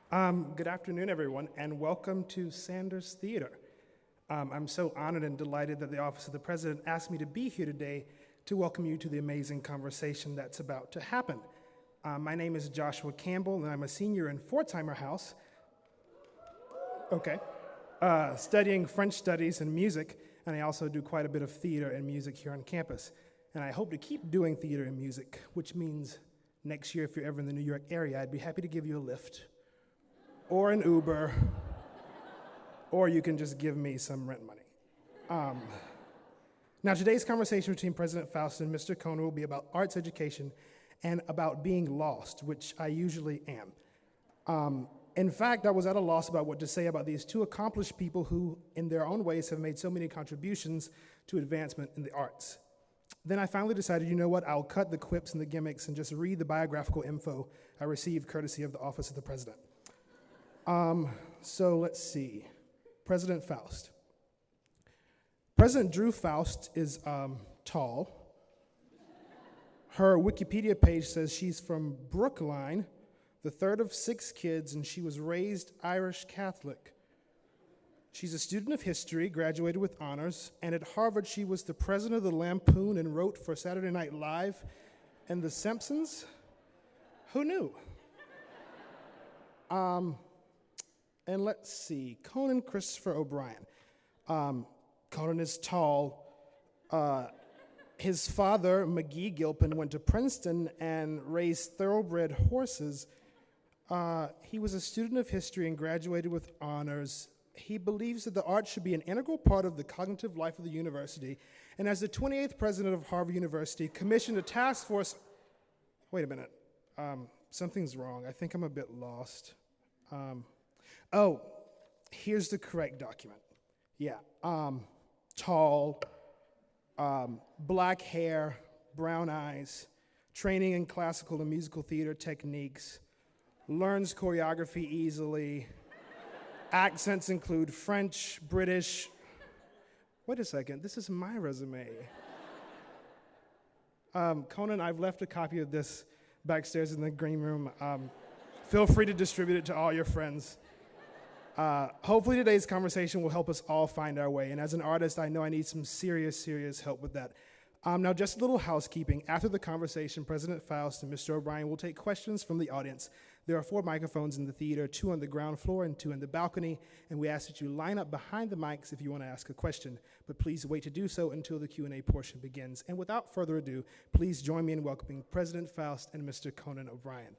Good afternoon, everyone, and welcome to Sanders Theater. I'm so honored and delighted that the Office of the President asked me to be here today to welcome you to the amazing conversation that's about to happen. My name is Joshua Campbell, and I'm a senior in Fortheimer House, studying French studies and music, and I also do quite a bit of theater and music here on campus. And I hope to keep doing theater and music, which means next year, if you're ever in the New York area, I'd be happy to give you a lift, or an Uber, or you can just give me some rent money. Now, today's conversation between President Faust and Mr. Conan will be about arts education and about being lost, which I usually am. In fact, I was at a loss about what to say about these two accomplished people who, in their own ways, have made so many contributions to advancement in the arts. Then I finally decided, you know what, I'll cut the quips and the gimmicks and just read the biographical info I received courtesy of the Office of the President. So let's see. President Faust. President Drew Faust is tall. Her Wikipedia page says she's from Brookline, the third of 6 kids, and she was raised Irish Catholic. She's a student of history, graduated with honors, and at Harvard she was the president of the Lampoon and wrote for Saturday Night Live and The Simpsons. Who knew? And let's see, Conan Christopher O'Brien. Conan is tall. His father, McGee Gilpin, went to Princeton and raised thoroughbred horses. He was a student of history and graduated with honors. He believes that the arts should be an integral part of the cognitive life of the university, and as the 28th president of Harvard University, commissioned a task force. Wait a minute, something's wrong. I think I'm a bit lost. Oh, here's the correct document. Yeah, tall, black hair, brown eyes, training in classical and musical theater techniques, learns choreography easily, accents include French, British. Wait a second, this is my resume. Conan, I've left a copy of this backstairs in the green room. Feel free to distribute it to all your friends. Hopefully today's conversation will help us all find our way, and as an artist, I know I need some serious help with that. Now, just a little housekeeping. After the conversation, President Faust and Mr. O'Brien will take questions from the audience. There are 4 microphones in the theater, 2 on the ground floor and 2 in the balcony, and we ask that you line up behind the mics if you want to ask a question, but please wait to do so until the Q&A portion begins. And without further ado, please join me in welcoming President Faust and Mr. Conan O'Brien.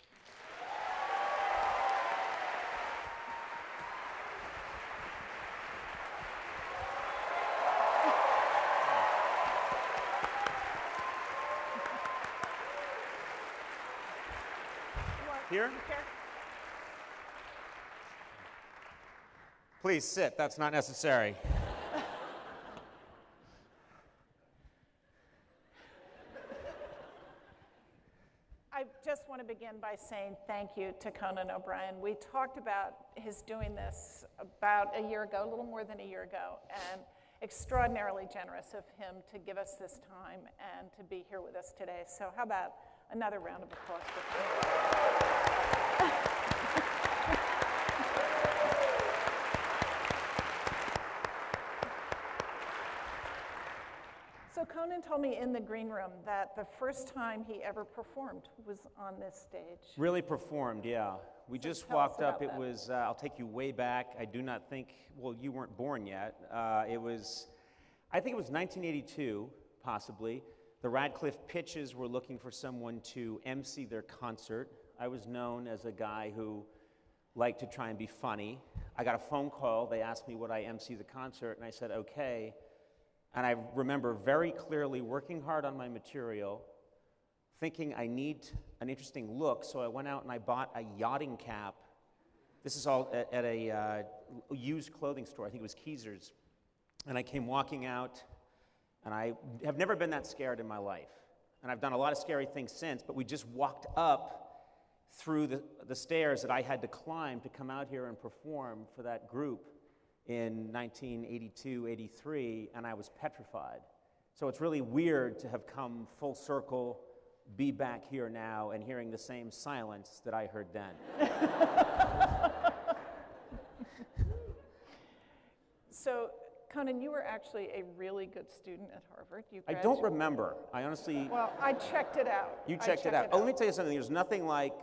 Here? Please sit, that's not necessary. I just want to begin by saying thank you to Conan O'Brien. We talked about his doing this about a year ago, a little more than a year ago, and extraordinarily generous of him to give us this time and to be here with us today. So how about another round of applause for him? So Conan told me in the green room that the first time he ever performed was on this stage. Really performed, yeah. We just walked up. It was, I'll take you way back. I do not think, well, you weren't born yet. I think it was 1982, possibly. The Radcliffe Pitches were looking for someone to MC their concert. I was known as a guy who liked to try and be funny. I got a phone call. They asked me would I MC the concert, and I said, okay. And I remember very clearly working hard on my material, thinking I need an interesting look, so I went out and I bought a yachting cap. This is all at a used clothing store. I think it was Keezer's. And I came walking out, and I have never been that scared in my life. And I've done a lot of scary things since, but we just walked up through the stairs that I had to climb to come out here and perform for that group in 1982, 83, and I was petrified. So it's really weird to have come full circle be back here now and hearing the same silence that I heard then. So, Conan, you were actually a really good student at Harvard. You I don't remember. I honestly... Well, I checked it out. You checked it out. Oh, let me tell you something. There's nothing like...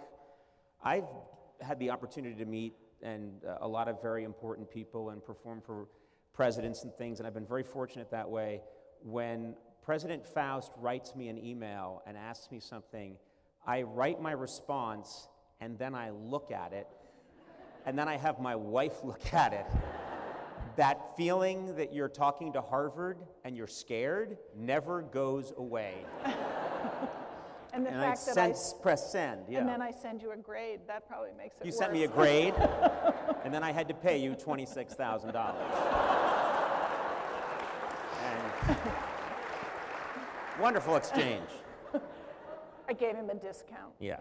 I've had the opportunity to meet a lot of very important people and perform for presidents and things, and I've been very fortunate that way. When President Faust writes me an email and asks me something, I write my response, and then I look at it, and then I have my wife look at it. That feeling that you're talking to Harvard and you're scared never goes away. And the and fact I that press send, yeah. And then I send you a grade, that probably makes it You worse. sent me a grade, and then I had to pay you $26,000. And wonderful exchange. I gave him a discount. Yeah.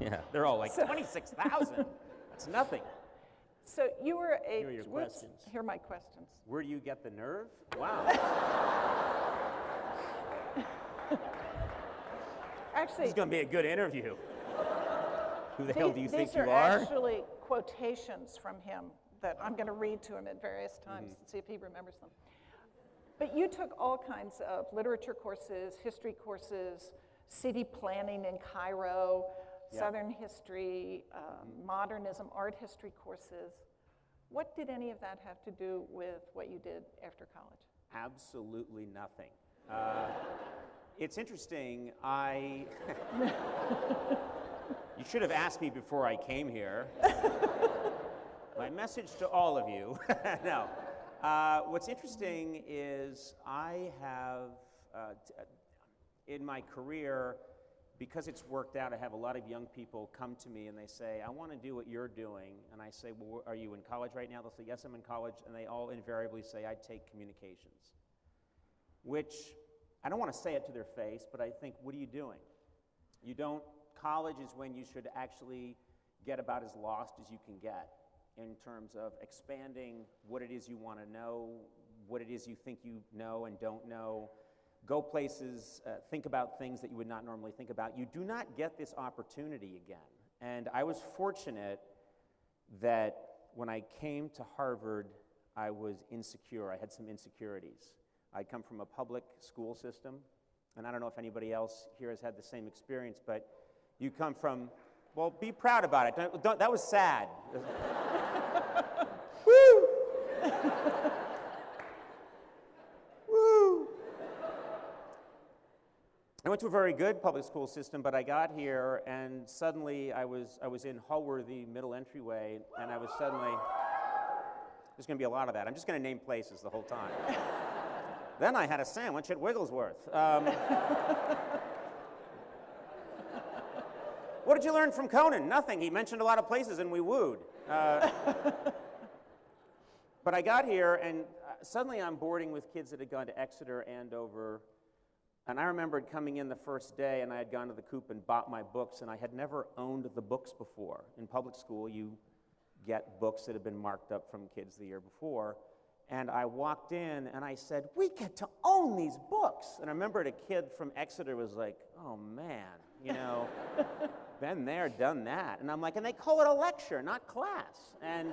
Yeah, they're all like, 26,000? That's nothing. So you were a... Here are your questions. Here are my questions. Where do you get the nerve? Wow. Actually, This is going to be a good interview. Who the hell do you think these you are are? actually quotations from him that I'm going to read to him at various times and see if he remembers them. But you took all kinds of literature courses, history courses, city planning in Cairo, Southern history, modernism, art history courses. What did any of that have to do with what you did after college? Absolutely nothing. It's interesting, you should have asked me before I came here. My message to all of you, no. What's interesting is I have, in my career, because it's worked out, I have a lot of young people come to me and they say, I want to do what you're doing. And I say, well, are you in college right now? They'll say, yes, I'm in college. And they all invariably say, I take communications. Which, I don't want to say it to their face, but I think, what are you doing? College is when you should actually get about as lost as you can get in terms of expanding what it is you want to know, what it is you think you know and don't know. Go places, think about things that you would not normally think about. You do not get this opportunity again. And I was fortunate that when I came to Harvard, I was insecure. I had some insecurities. I come from a public school system, and I don't know if anybody else here has had the same experience, but you come from, well, be proud about it. That was sad. Woo! Woo! I went to a very good public school system, but I got here and suddenly I was in Hallworthy middle entryway, and I was suddenly, there's going to be a lot of that. I'm just going to name places the whole time. Then I had a sandwich at Wigglesworth. What did you learn from Conan? Nothing. He mentioned a lot of places and we wooed. But I got here and suddenly I'm boarding with kids that had gone to Exeter, Andover. And I remembered coming in the first day and I had gone to the Coop and bought my books, and I had never owned the books before. In public school, you get books that have been marked up from kids the year before. And I walked in and I said, we get to own these books. And I remembered a kid from Exeter was like, oh man, been there, done that. And I'm like, and they call it a lecture, not class. And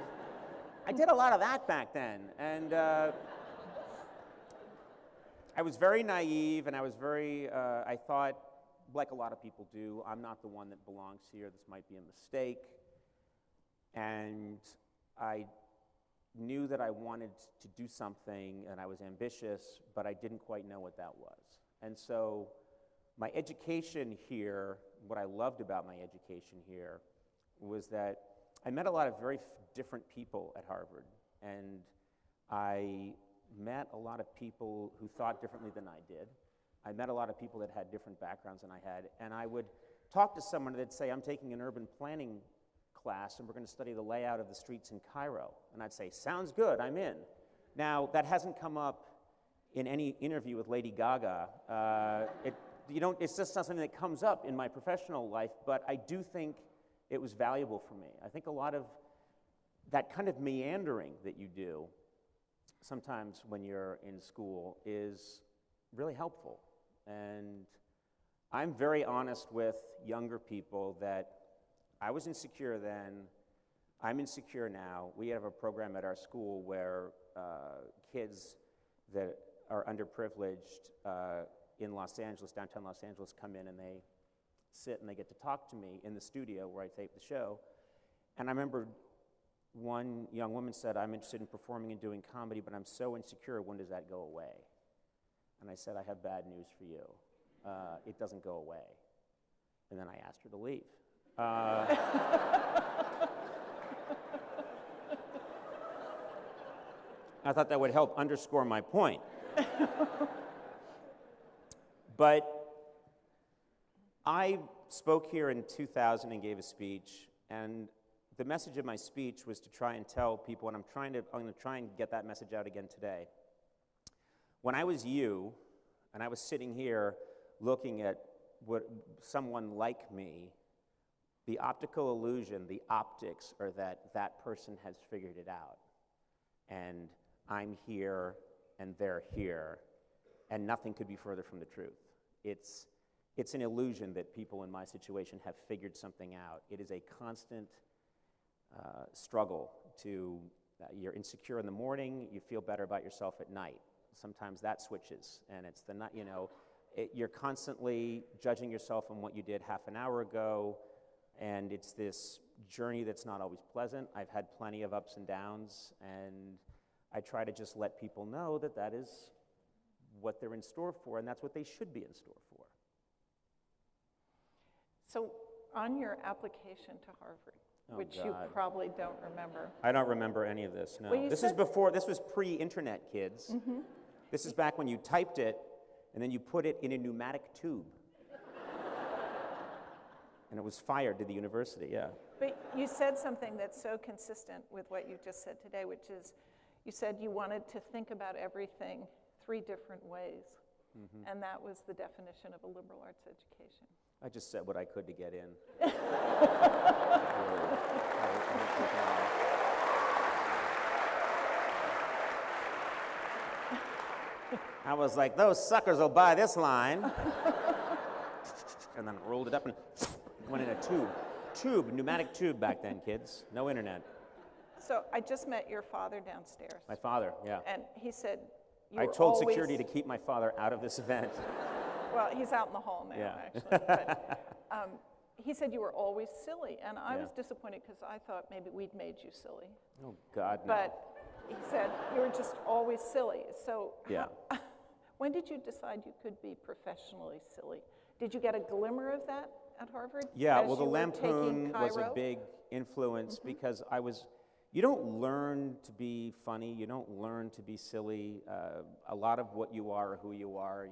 I did a lot of that back then. And I was very naive, and I was I thought, like a lot of people do, I'm not the one that belongs here. This might be a mistake. And I knew that I wanted to do something, and I was ambitious, but I didn't quite know what that was. And so my education here, what I loved about my education here was that I met a lot of very different people at Harvard, and I met a lot of people who thought differently than I did. I met a lot of people that had different backgrounds than I had, and I would talk to someone that'd say, I'm taking an urban planning class and we're going to study the layout of the streets in Cairo. And I'd say, sounds good, I'm in. Now, that hasn't come up in any interview with Lady Gaga. It's just not something that comes up in my professional life, but I do think it was valuable for me. I think a lot of that kind of meandering that you do sometimes when you're in school is really helpful. And I'm very honest with younger people that I was insecure then, I'm insecure now. We have a program at our school where kids that are underprivileged in Los Angeles, downtown Los Angeles, come in and they sit and they get to talk to me in the studio where I tape the show. And I remember one young woman said, I'm interested in performing and doing comedy, but I'm so insecure, when does that go away? And I said, I have bad news for you. It doesn't go away. And then I asked her to leave. I thought that would help underscore my point. But I spoke here in 2000 and gave a speech, and the message of my speech was to try and tell people, and I'm going to try and get that message out again today. When I was you, and I was sitting here looking at what someone like me, the optical illusion, the optics are that that person has figured it out. And I'm here, and they're here, and nothing could be further from the truth. It's an illusion that people in my situation have figured something out. It is a constant struggle to, you're insecure in the morning, you feel better about yourself at night. Sometimes that switches, and it's the night, you're constantly judging yourself on what you did half an hour ago, and it's this journey that's not always pleasant. I've had plenty of ups and downs, and I try to just let people know that that is what they're in store for, and that's what they should be in store for. So on your application to Harvard, which God. you probably don't remember. I don't remember any of this, no. Well, this was pre-internet, kids. Mm-hmm. This is back when you typed it, and then you put it in a pneumatic tube. And it was fired to the university, yeah. But you said something that's so consistent with what you just said today, which is, you said you wanted to think about everything 3 different ways, and that was the definition of a liberal arts education. I just said what I could to get in. I was like, those suckers will buy this line. And then rolled it up and went in a tube, pneumatic tube back then, kids. No internet. So I just met your father downstairs. My father, yeah. And he said, I told security to keep my father out of this event. Well, he's out in the hall now, actually. But, he said you were always silly, and I was disappointed because I thought maybe we'd made you silly. Oh, God, no. But he said you were just always silly. So when did you decide you could be professionally silly? Did you get a glimmer of that at Harvard? Yeah, well, the Lampoon was a big influence because you don't learn to be funny, you don't learn to be silly. A lot of what you are, who you are,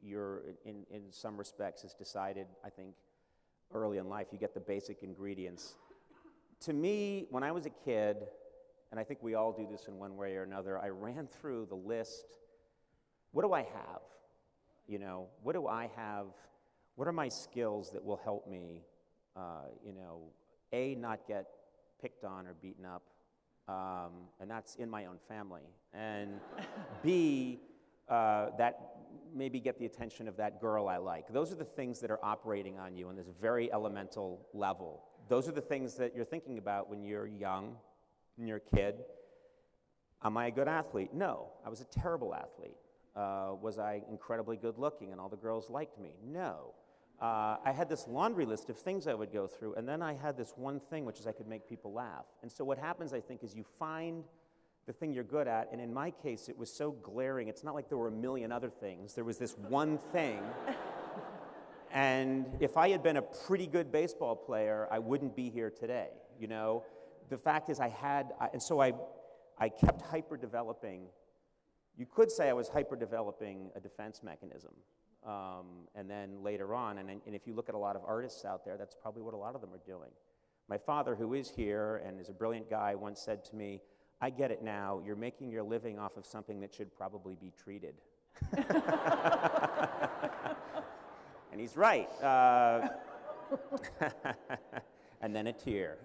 you're in some respects is decided, I think, early in life. You get the basic ingredients. To me, when I was a kid, and I think we all do this in one way or another, I ran through the list. What do I have? What do I have? What are my skills that will help me, A, not get picked on or beaten up, and that's in my own family, and B, that maybe get the attention of that girl I like. Those are the things that are operating on you on this very elemental level. Those are the things that you're thinking about when you're young, when you're a kid. Am I a good athlete? No, I was a terrible athlete. Was I incredibly good looking and all the girls liked me? No. I had this laundry list of things I would go through, and then I had this one thing, which is I could make people laugh. And so what happens, I think, is you find the thing you're good at, and in my case, it was so glaring. It's not like there were a million other things. There was this one thing. And if I had been a pretty good baseball player, I wouldn't be here today, The fact is and so I kept hyper-developing. You could say I was hyper-developing a defense mechanism. And then later on, and if you look at a lot of artists out there, that's probably what a lot of them are doing. My father, who is here and is a brilliant guy, once said to me, I get it now, you're making your living off of something that should probably be treated. And he's right. And then a tear.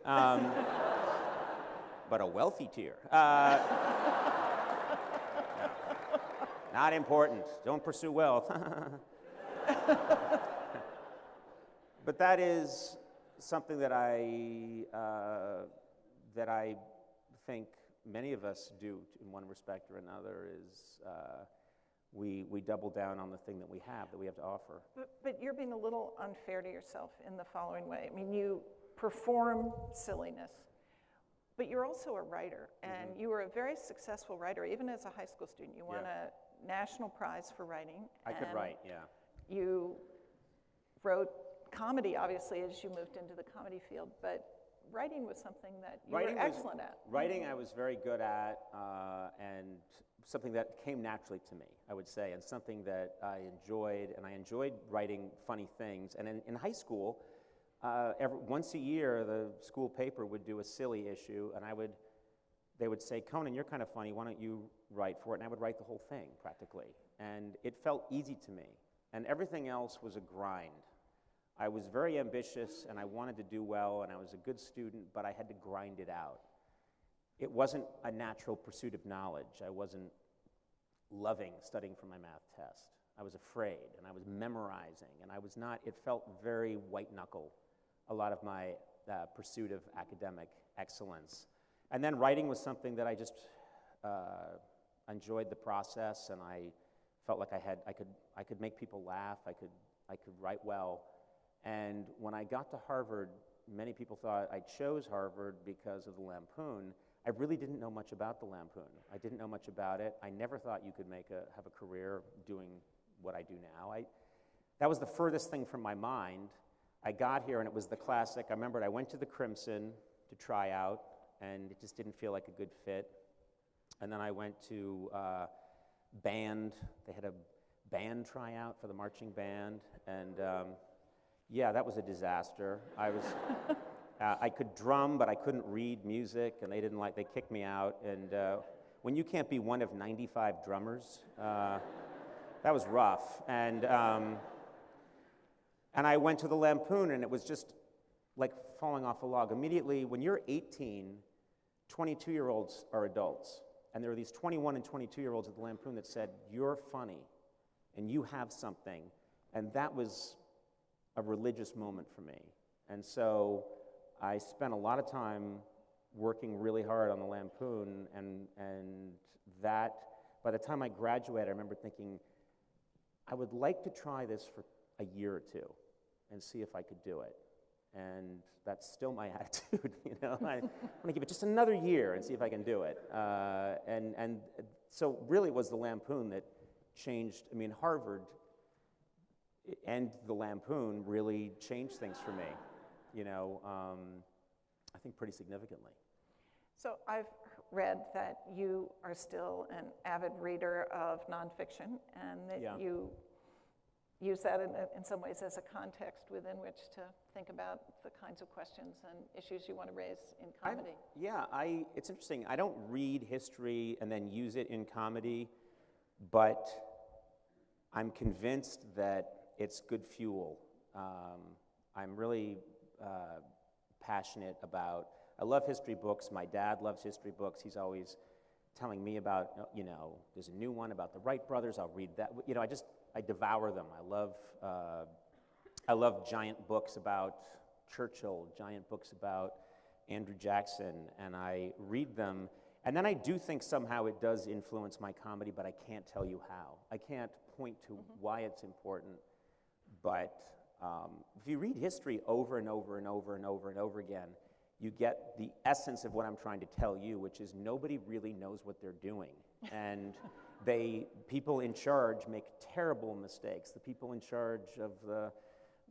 But a wealthy tear. Not important. Don't pursue wealth. But that is something that I think many of us do in one respect or another, is we double down on the thing that we have to offer. But you're being a little unfair to yourself in the following way. I mean, you perform silliness, but you're also a writer, and you were a very successful writer, even as a high school student. You won a national prize for writing. I could write, yeah. You wrote comedy, obviously, as you moved into the comedy field, but writing was something that you were excellent at. Writing I was very good at, and something that came naturally to me, I would say, and something that I enjoyed, and I enjoyed writing funny things. And in high school, once a year, the school paper would do a silly issue, and they would say, Conan, you're kind of funny, why don't you write for it? And I would write the whole thing, practically. And it felt easy to me, and everything else was a grind. I was very ambitious, and I wanted to do well, and I was a good student, but I had to grind it out. It wasn't a natural pursuit of knowledge. I wasn't loving studying for my math test. I was afraid, and I was memorizing, and it felt very white-knuckle, a lot of my pursuit of academic excellence. And then writing was something that I just enjoyed the process, and I felt like I could make people laugh, I could write well. And when I got to Harvard, many people thought I chose Harvard because of the Lampoon. I really didn't know much about the Lampoon. I didn't know much about it. I never thought you could have a career doing what I do now. That was the furthest thing from my mind. I got here, and it was the classic. I remembered I went to the Crimson to try out, and it just didn't feel like a good fit. And then I went to band. They had a band tryout for the marching band, and yeah, that was a disaster. I could drum, but I couldn't read music, and they kicked me out. And when you can't be one of 95 drummers, that was rough. And I went to the Lampoon, and it was just like falling off a log. Immediately, when you're 18, 22-year-olds are adults. And there were these 21 and 22-year-olds at the Lampoon that said, you're funny, and you have something. And that was a religious moment for me. And so I spent a lot of time working really hard on the Lampoon, and that, by the time I graduated, I remember thinking, I would like to try this for a year or two and see if I could do it. And that's still my attitude, you know. I want to give it just another year and see if I can do it. And so really it was the Lampoon that changed. I mean, Harvard and the Lampoon really changed things for me, you know, I think pretty significantly. So I've read that you are still an avid reader of nonfiction, and that you use that in some ways as a context within which to think about the kinds of questions and issues you want to raise in comedy. It's interesting. I don't read history and then use it in comedy, but I'm convinced that it's good fuel. I'm really passionate about, I love history books. My dad loves history books. He's always telling me about, you know, there's a new one about the Wright brothers. I'll read that. You know, I devour them. I love giant books about Churchill, giant books about Andrew Jackson, and I read them. And then I do think somehow it does influence my comedy, but I can't tell you how. I can't point to why it's important. But if you read history over and over and over and over and over again, you get the essence of what I'm trying to tell you, which is nobody really knows what they're doing. And people in charge make terrible mistakes. The people in charge of the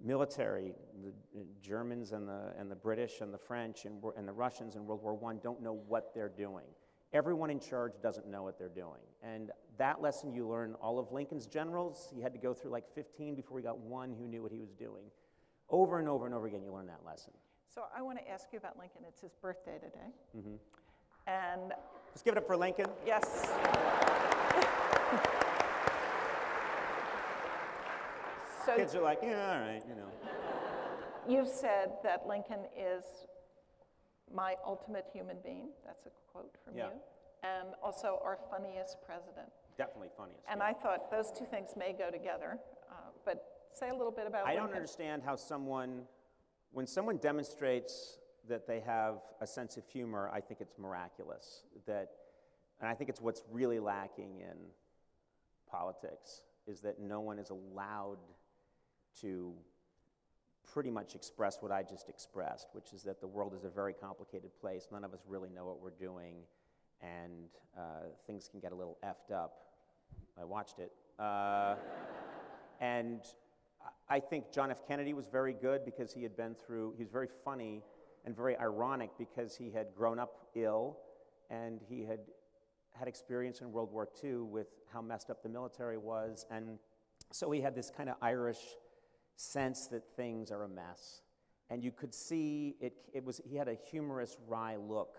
military, the Germans and the British and the French and the Russians in World War I don't know what they're doing. Everyone in charge doesn't know what they're doing. And that lesson you learn, all of Lincoln's generals, he had to go through like 15 before he got one who knew what he was doing. Over and over and over again, you learn that lesson. So I want to ask you about Lincoln. It's his birthday today. Mm-hmm. And let's give it up for Lincoln. Yes. So kids are like, yeah, all right, you know. You've said that Lincoln is my ultimate human being. That's a quote from you. And also our funniest president. Definitely funniest. And I thought those two things may go together, but say a little bit about I don't Lincoln? understand how when someone demonstrates that they have a sense of humor, I think it's miraculous. And I think it's what's really lacking in politics, is that no one is allowed to pretty much express what I just expressed, which is that the world is a very complicated place. None of us really know what we're doing, and things can get a little effed up. I watched it. And I think John F. Kennedy was very good because he was very funny and very ironic because he had grown up ill and he had experience in World War II with how messed up the military was, and so he had this kind of Irish sense that things are a mess. And you could see he had a humorous, wry look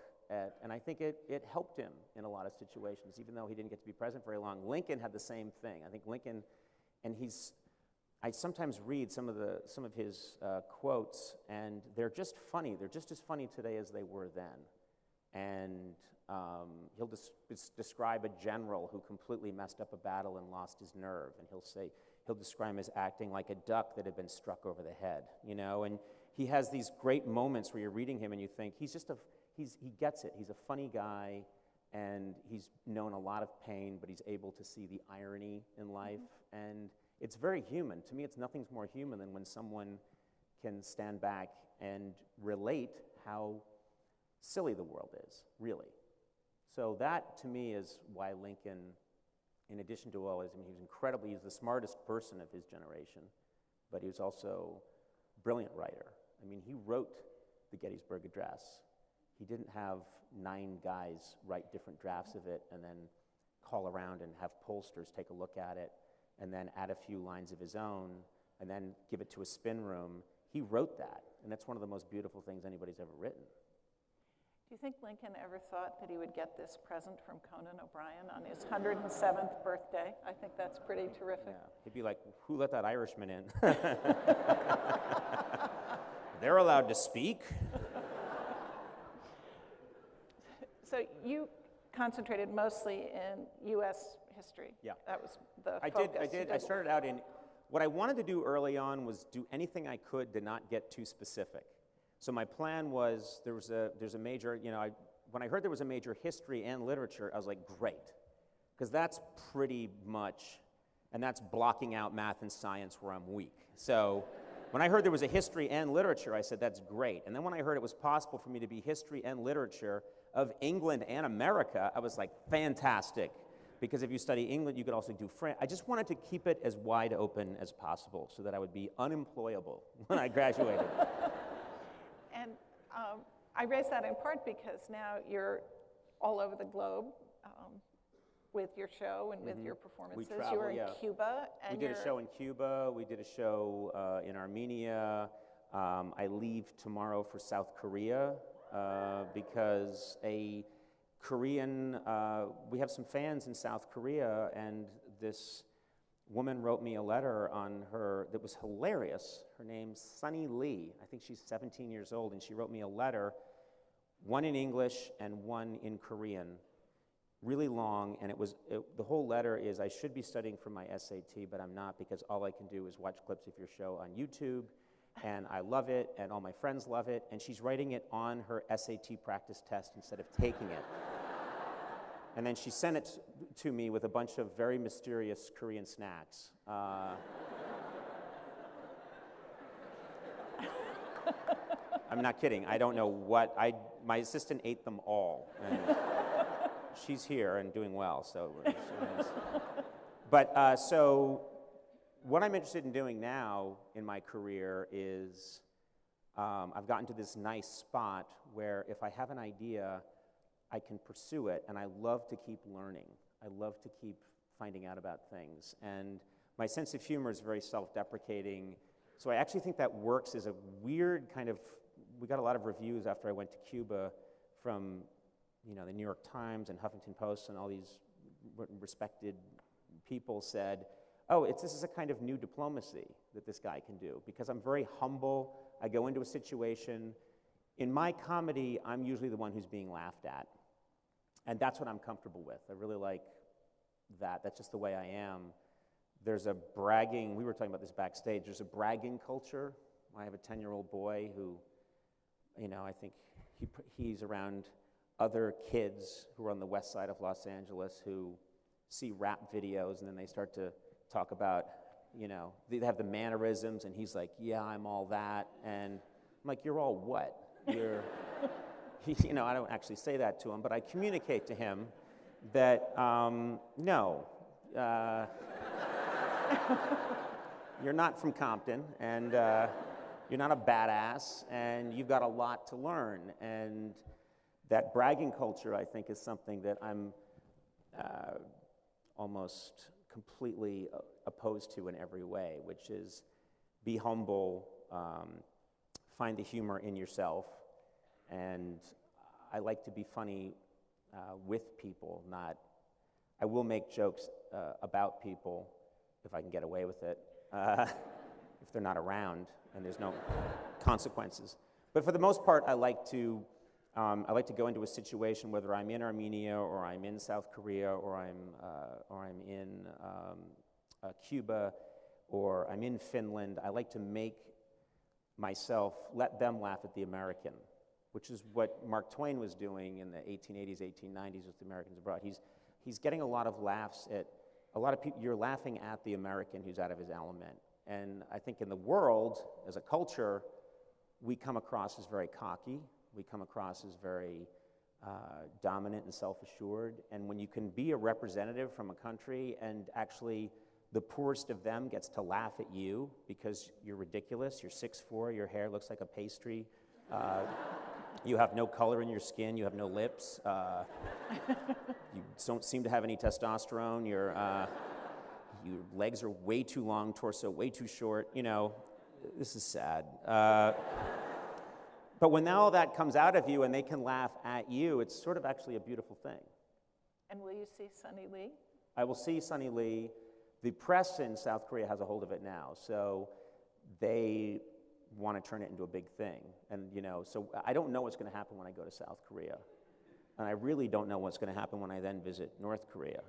and I think it helped him in a lot of situations, even though he didn't get to be president very long. Lincoln had the same thing. I think Lincoln, and I sometimes read some of his quotes, and they're just funny. They're just as funny today as they were then. And he'll describe a general who completely messed up a battle and lost his nerve, and he'll describe him as acting like a duck that had been struck over the head, and he has these great moments where you're reading him and you think he gets it. He's a funny guy, and he's known a lot of pain, but he's able to see the irony in life, and it's very human. To me, nothing's more human than when someone can stand back and relate how silly the world is, really. So that, to me, is why Lincoln, in addition to all his, he's the smartest person of his generation, but he was also a brilliant writer. He wrote the Gettysburg Address. He didn't have 9 guys write different drafts of it and then call around and have pollsters take a look at it and then add a few lines of his own and then give it to a spin room. He wrote that, and that's one of the most beautiful things anybody's ever written. Do you think Lincoln ever thought that he would get this present from Conan O'Brien on his 107th birthday? I think that's pretty terrific. Yeah. He'd be like, who let that Irishman in? They're allowed to speak. So you concentrated mostly in U.S. history. Yeah. That was the focus. I did. I started out in, what I wanted to do early on was do anything I could to not get too specific. So my plan was, there's a major, when I heard there was a major history and literature, I was like, great, because that's pretty much, and that's blocking out math and science where I'm weak. So when I heard there was a history and literature, I said, that's great. And then when I heard it was possible for me to be history and literature of England and America, I was like, fantastic. Because if you study England, you could also do France. I just wanted to keep it as wide open as possible so that I would be unemployable when I graduated. And I raise that in part because now you're all over the globe with your show and with your performances. We travel, you were in Cuba. And we did a show in Cuba. We did a show in Armenia. I leave tomorrow for South Korea because a Korean, we have some fans in South Korea, and this woman wrote me a letter on her that was hilarious. Her name's Sunny Lee. I think she's 17 years old, and she wrote me a letter, one in English and one in Korean, really long, and the whole letter is, I should be studying for my SAT, but I'm not because all I can do is watch clips of your show on YouTube, and I love it, and all my friends love it, and she's writing it on her SAT practice test instead of taking it. And then she sent it to me with a bunch of very mysterious Korean snacks. I'm not kidding. I don't know what. My assistant ate them all. And she's here and doing well. So what I'm interested in doing now in my career is I've gotten to this nice spot where if I have an idea, I can pursue it, and I love to keep learning. I love to keep finding out about things. And my sense of humor is very self-deprecating, so I actually think that works as a weird kind of, we got a lot of reviews after I went to Cuba from, the New York Times and Huffington Post and all these respected people said, oh, this is a kind of new diplomacy that this guy can do, because I'm very humble. I go into a situation. In my comedy, I'm usually the one who's being laughed at. And that's what I'm comfortable with. I really like that. That's just the way I am. there's a bragging, we were talking about this backstage, there's a bragging culture. I have a 10-year-old boy who, I think he's around other kids who are on the west side of Los Angeles who see rap videos and then they start to talk about, they have the mannerisms and he's like, yeah, I'm all that. And I'm like, you're all what? You're, I don't actually say that to him, but I communicate to him that, no, you're not from Compton, and you're not a badass, and you've got a lot to learn. And that bragging culture, I think, is something that I'm almost completely opposed to in every way, which is be humble, find the humor in yourself, and I like to be funny with people, not, I will make jokes about people if I can get away with it, if they're not around and there's no consequences. But for the most part, I like to go into a situation, whether I'm in Armenia or I'm in South Korea or I'm in Cuba or I'm in Finland. I like to make myself, let them laugh at the American, which is what Mark Twain was doing in the 1880s, 1890s with the Americans Abroad. He's getting a lot of laughs at, a lot of people, you're laughing at the American who's out of his element. And I think in the world, as a culture, we come across as very cocky. We come across as very dominant and self-assured. And when you can be a representative from a country and actually the poorest of them gets to laugh at you because you're ridiculous, you're 6'4", your hair looks like a pastry, you have no color in your skin, you have no lips, you don't seem to have any testosterone, your legs are way too long, torso way too short, this is sad. But when all that comes out of you and they can laugh at you, it's sort of actually a beautiful thing. And will you see Sonny Lee? I will see Sonny Lee. The press in South Korea has a hold of it now, so they want to turn it into a big thing. And, so I don't know what's going to happen when I go to South Korea. And I really don't know what's going to happen when I then visit North Korea.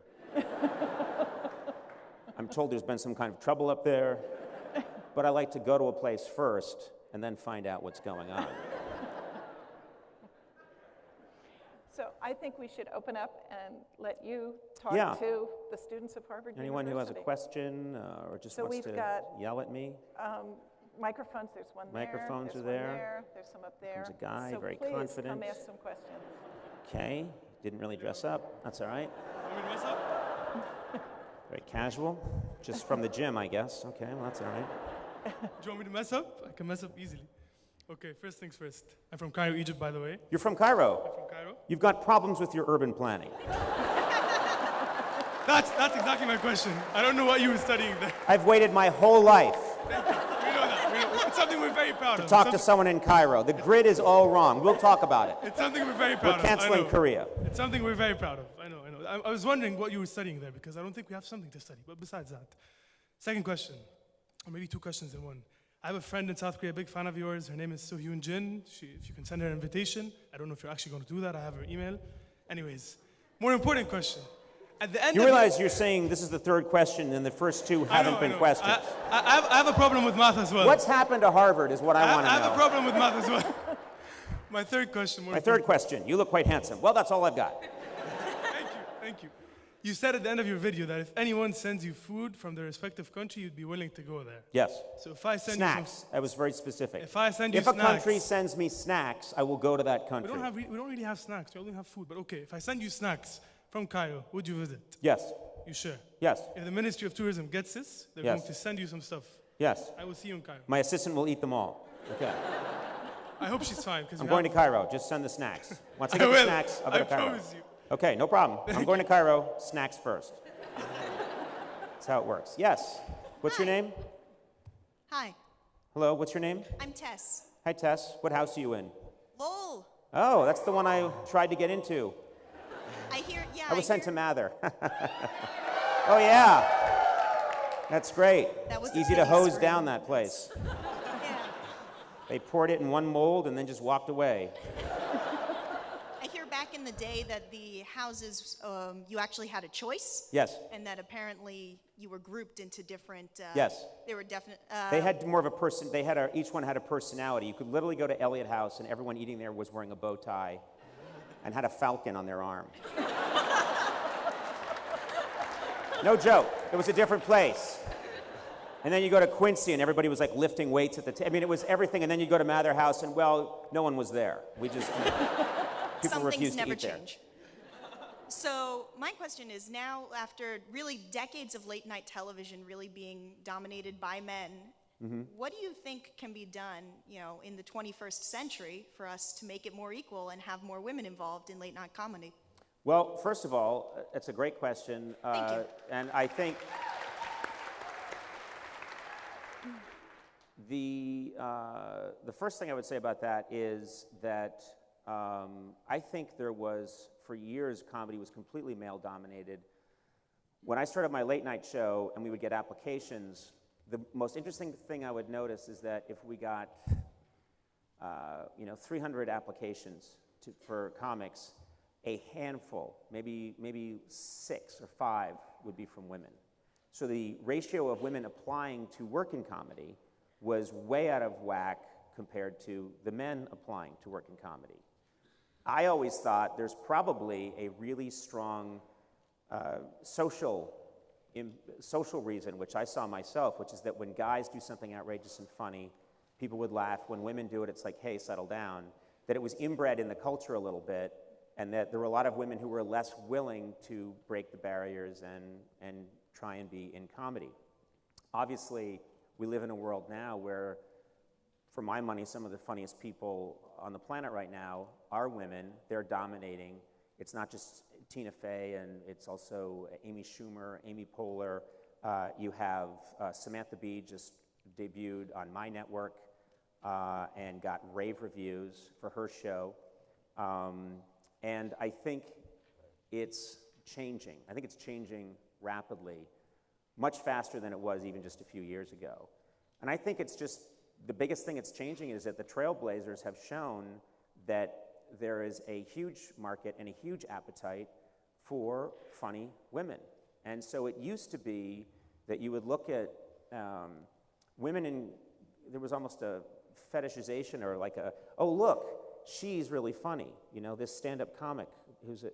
I'm told there's been some kind of trouble up there, but I like to go to a place first and then find out what's going on. So I think we should open up and let you talk to the students of Harvard Anyone University. who has a question or just wants to yell at me? Microphones, there's one there. Microphones there's are there. One there. There's some up there. There's a guy, so very please confident. come ask some questions. Okay, didn't really dress up. That's all right. Want me to mess up? Very casual. Just from the gym, I guess. Okay, well, that's all right. Do you want me to mess up? I can mess up easily. Okay, first things first. I'm from Cairo, Egypt, by the way. You're from Cairo? I'm from Cairo. You've got problems with your urban planning. That's exactly my question. I don't know what you were studying there. I've waited my whole life We know that. It's something we're very proud of. to talk to someone in Cairo. The grid is all wrong. We'll talk about it. It's something we're very proud We're canceling of. Korea. It's something we're very proud of. I know. I was wondering what you were studying there because I don't think we have something to study. But besides that, second question, or maybe two questions in one. I have a friend in South Korea, a big fan of yours. Her name is So-Hyun Jin. If you can send her an invitation. I don't know if you're actually going to do that. I have her email. Anyways, more important question. At the end You realize you're saying this is the third question and the first two haven't been questions. I have a problem with math as well. What's happened to Harvard is what I want to know. I have a problem with math as well. My third question. My third question. You look quite handsome. Well, that's all I've got. Thank you. You said at the end of your video that if anyone sends you food from their respective country, you'd be willing to go there. Yes. So if I send snacks. I was very specific. If I send you If a country sends me snacks, I will go to that country. We don't really have snacks. We only have food. But okay, if I send you snacks from Cairo, would you visit? Yes. You sure? Yes. If the Ministry of Tourism gets this, they're going to send you some stuff. Yes. I will see you in Cairo. My assistant will eat them all. Okay. I hope she's fine. I'm going to Cairo. Just send the snacks. Once I get I the will. snacks, I'll go to Cairo. I promise you. Okay, no problem. I'm going to Cairo. Snacks first. That's how it works. Yes. What's your name? Hi, Hello, what's your name? I'm Tess. Hi, Tess. What house are you in? Lol. Oh, that's the one I tried to get into. I hear, yeah. I was sent to Mather. Oh, yeah. That's great. That was It's the easy to biggest hose room. down that place. Yeah. They poured it in one mold and then just walked away. I hear back in the day say that the houses, you actually had a choice? Yes. And that apparently you were grouped into different. Yes. They were definite. They had more of a person. Each one had a personality. You could literally go to Eliot House, and everyone eating there was wearing a bow tie, and had a falcon on their arm. No joke. It was a different place. And then you go to Quincy, and everybody was like lifting weights at the table. I mean, it was everything. And then you go to Mather House, and well, no one was there. We just people Some refused things never to eat change. So my question is, now after really decades of late night television really being dominated by men, what do you think can be done, in the 21st century for us to make it more equal and have more women involved in late night comedy? Well, first of all, it's a great question. Thank you. And I think the first thing I would say about that is that I think there was, for years, comedy was completely male-dominated. When I started my late-night show and we would get applications, the most interesting thing I would notice is that if we got 300 applications for comics, a handful, maybe 6 or 5 would be from women. So the ratio of women applying to work in comedy was way out of whack compared to the men applying to work in comedy. I always thought there's probably a really strong social reason, which I saw myself, which is that when guys do something outrageous and funny, people would laugh. When women do it, it's like, hey, settle down. That it was inbred in the culture a little bit, and that there were a lot of women who were less willing to break the barriers and try and be in comedy. Obviously, we live in a world now where, for my money, some of the funniest people on the planet right now are women. They're dominating. It's not just Tina Fey, and it's also Amy Schumer, Amy Poehler. You have Samantha Bee just debuted on my network and got rave reviews for her show. And I think it's changing. I think it's changing rapidly, much faster than it was even just a few years ago. And I think it's just, the biggest thing it's changing is that the Trailblazers have shown that there is a huge market and a huge appetite for funny women. And so it used to be that you would look at women, and there was almost a fetishization, or like oh look, she's really funny. This stand-up comic who's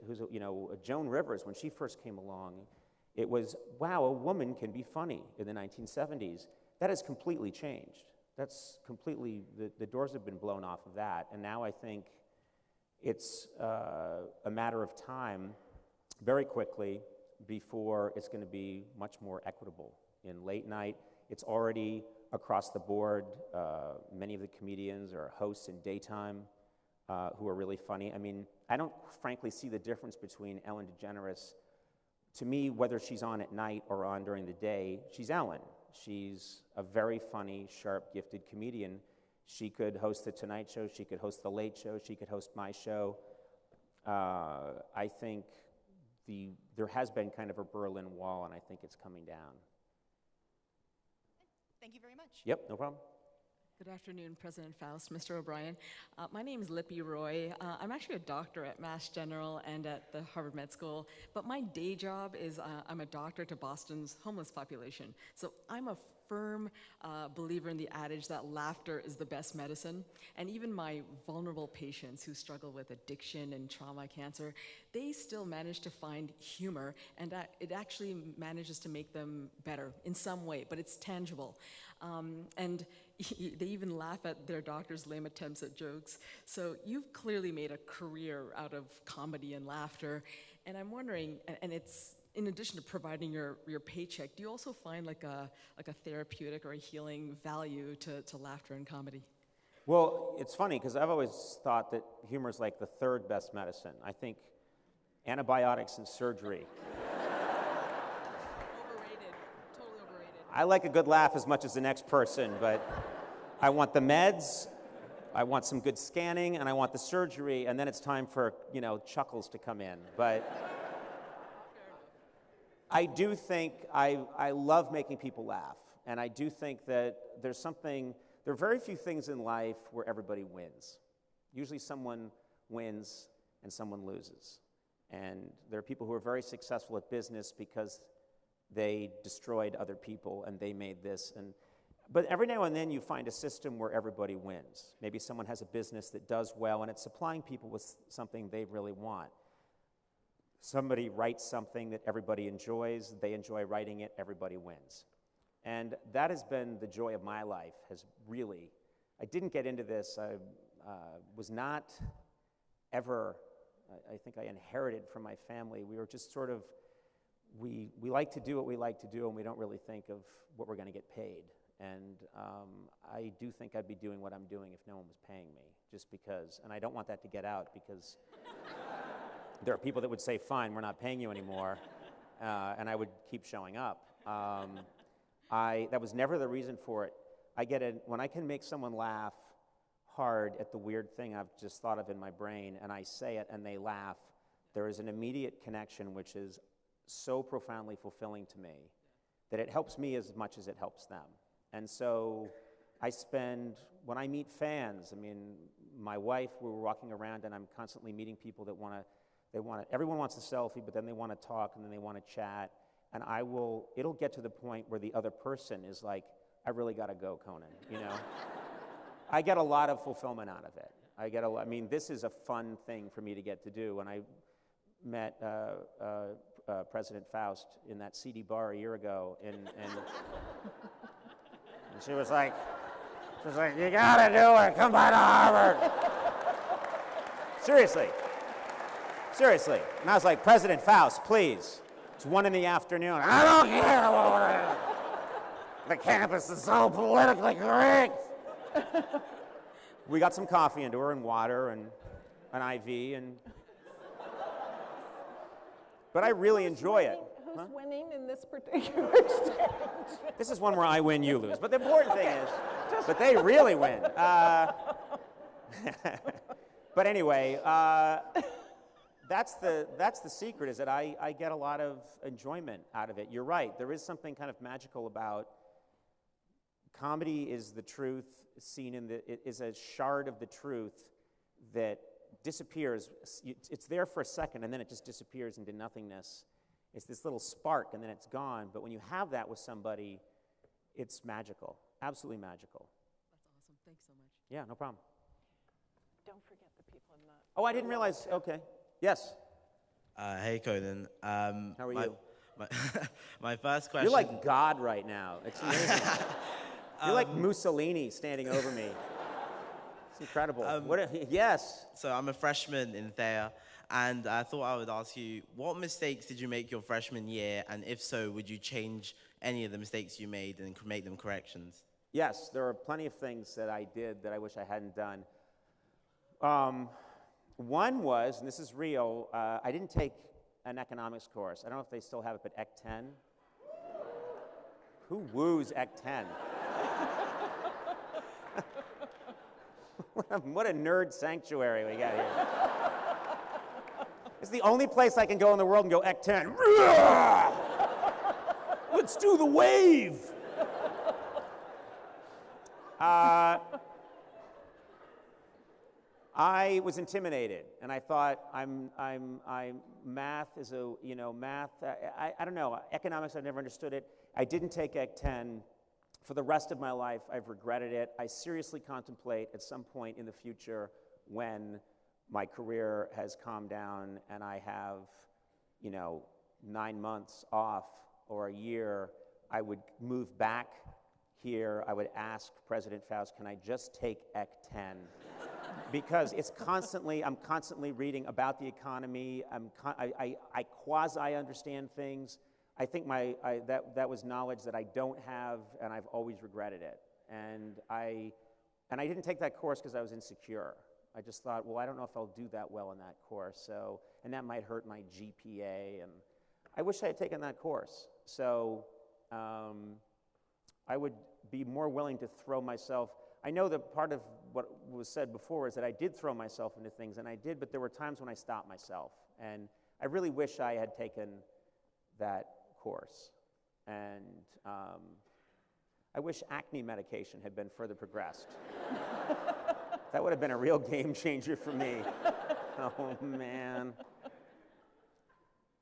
Joan Rivers, when she first came along, it was, wow, a woman can be funny in the 1970s. That has completely changed. That's completely, the doors have been blown off of that. And now I think it's a matter of time, very quickly, before it's going to be much more equitable. In late night, it's already across the board. Many of the comedians are hosts in daytime who are really funny. I mean, I don't frankly see the difference between Ellen DeGeneres. To me, whether she's on at night or on during the day, she's Ellen. She's a very funny, sharp, gifted comedian. She could host The Tonight Show, she could host The Late Show, she could host my show. I think there has been kind of a Berlin Wall, and I think it's coming down. Thank you very much. Yep, no problem. Good afternoon, President Faust, Mr. O'Brien. My name is Lippy Roy. I'm actually a doctor at Mass General and at the Harvard Med School, but my day job is I'm a doctor to Boston's homeless population. So I'm a firm believer in the adage that laughter is the best medicine. And even my vulnerable patients who struggle with addiction and trauma, cancer, they still manage to find humor, and it actually manages to make them better in some way, but it's tangible. And they even laugh at their doctor's lame attempts at jokes. So you've clearly made a career out of comedy and laughter. And I'm wondering, and it's in addition to providing your paycheck, do you also find like a therapeutic or a healing value to laughter and comedy? Well, it's funny, because I've always thought that humor is like the third best medicine. I think antibiotics and surgery. I like a good laugh as much as the next person, but I want the meds, I want some good scanning, and I want the surgery, and then it's time for, chuckles to come in. But I do think I love making people laugh, and I do think that there are very few things in life where everybody wins. Usually someone wins and someone loses. And there are people who are very successful at business because they destroyed other people and they made this. But every now and then you find a system where everybody wins. Maybe someone has a business that does well and it's supplying people with something they really want. Somebody writes something that everybody enjoys, they enjoy writing it, everybody wins. And that has been the joy of my life, I didn't get into this, I was not ever, I think I inherited from my family. We were just sort of, we like to do what we like to do and we don't really think of what we're going to get paid. And I do think I'd be doing what I'm doing if no one was paying me, just because, and I don't want that to get out because there are people that would say, fine, we're not paying you anymore, and I would keep showing up. That was never the reason for it. When I can make someone laugh hard at the weird thing I've just thought of in my brain, and I say it and they laugh, there is an immediate connection which is so profoundly fulfilling to me that it helps me as much as it helps them. And so when I meet fans, I mean, my wife, we were walking around and I'm constantly meeting people that everyone wants a selfie, but then they want to talk and then they want to chat. And it'll get to the point where the other person is like, I really got to go, Conan, you know? I get a lot of fulfillment out of it. This is a fun thing for me to get to do. And I met President Faust in that seedy bar a year ago, and she was like, you got to do it, come by to Harvard. Seriously. And I was like, President Faust, please. It's 1 in the afternoon. I don't care. The campus is so politically correct. We got some coffee into her and water and an IV, but I really enjoy it. Who's winning in this particular exchange? This is one where I win, you lose. But the important thing is, but they really win. But anyway, that's the secret, is that I get a lot of enjoyment out of it. You're right. There is something kind of magical about comedy. Is the truth seen it is a shard of the truth that disappears. It's there for a second, and then it just disappears into nothingness. It's this little spark, and then it's gone. But when you have that with somebody, it's magical, absolutely magical. That's awesome. Thanks so much. Yeah, no problem. Don't forget the people in the... Oh, I didn't realize. Okay. Yes. Hey, Conan. How are you? My first question... You're like God right now. It's amazing. You're like Mussolini standing over me. It's incredible. Yes. So I'm a freshman in Thayer, and I thought I would ask you, what mistakes did you make your freshman year? And if so, would you change any of the mistakes you made and make them corrections? Yes, there are plenty of things that I did that I wish I hadn't done. One was, and this is real, I didn't take an economics course. I don't know if they still have it, but Ec 10. Who woos Ec 10? What a nerd sanctuary we got here. It's the only place I can go in the world and go Ec 10. Let's do the wave. I was intimidated, and I thought math is math. I don't know, economics, I've never understood it. I didn't take Ec 10. For the rest of my life, I've regretted it. I seriously contemplate at some point in the future, when my career has calmed down and I have, 9 months off or a year, I would move back here. I would ask President Faust, can I just take Ec 10? Because I'm constantly reading about the economy. I quasi-understand things. I think that was knowledge that I don't have, and I've always regretted it. And I didn't take that course because I was insecure. I just thought, well, I don't know if I'll do that well in that course, and that might hurt my GPA, and I wish I had taken that course. So I would be more willing to throw myself. I know that part of what was said before is that I did throw myself into things, and I did, but there were times when I stopped myself. And I really wish I had taken that course. And I wish acne medication had been further progressed. That would have been a real game changer for me. Oh, man.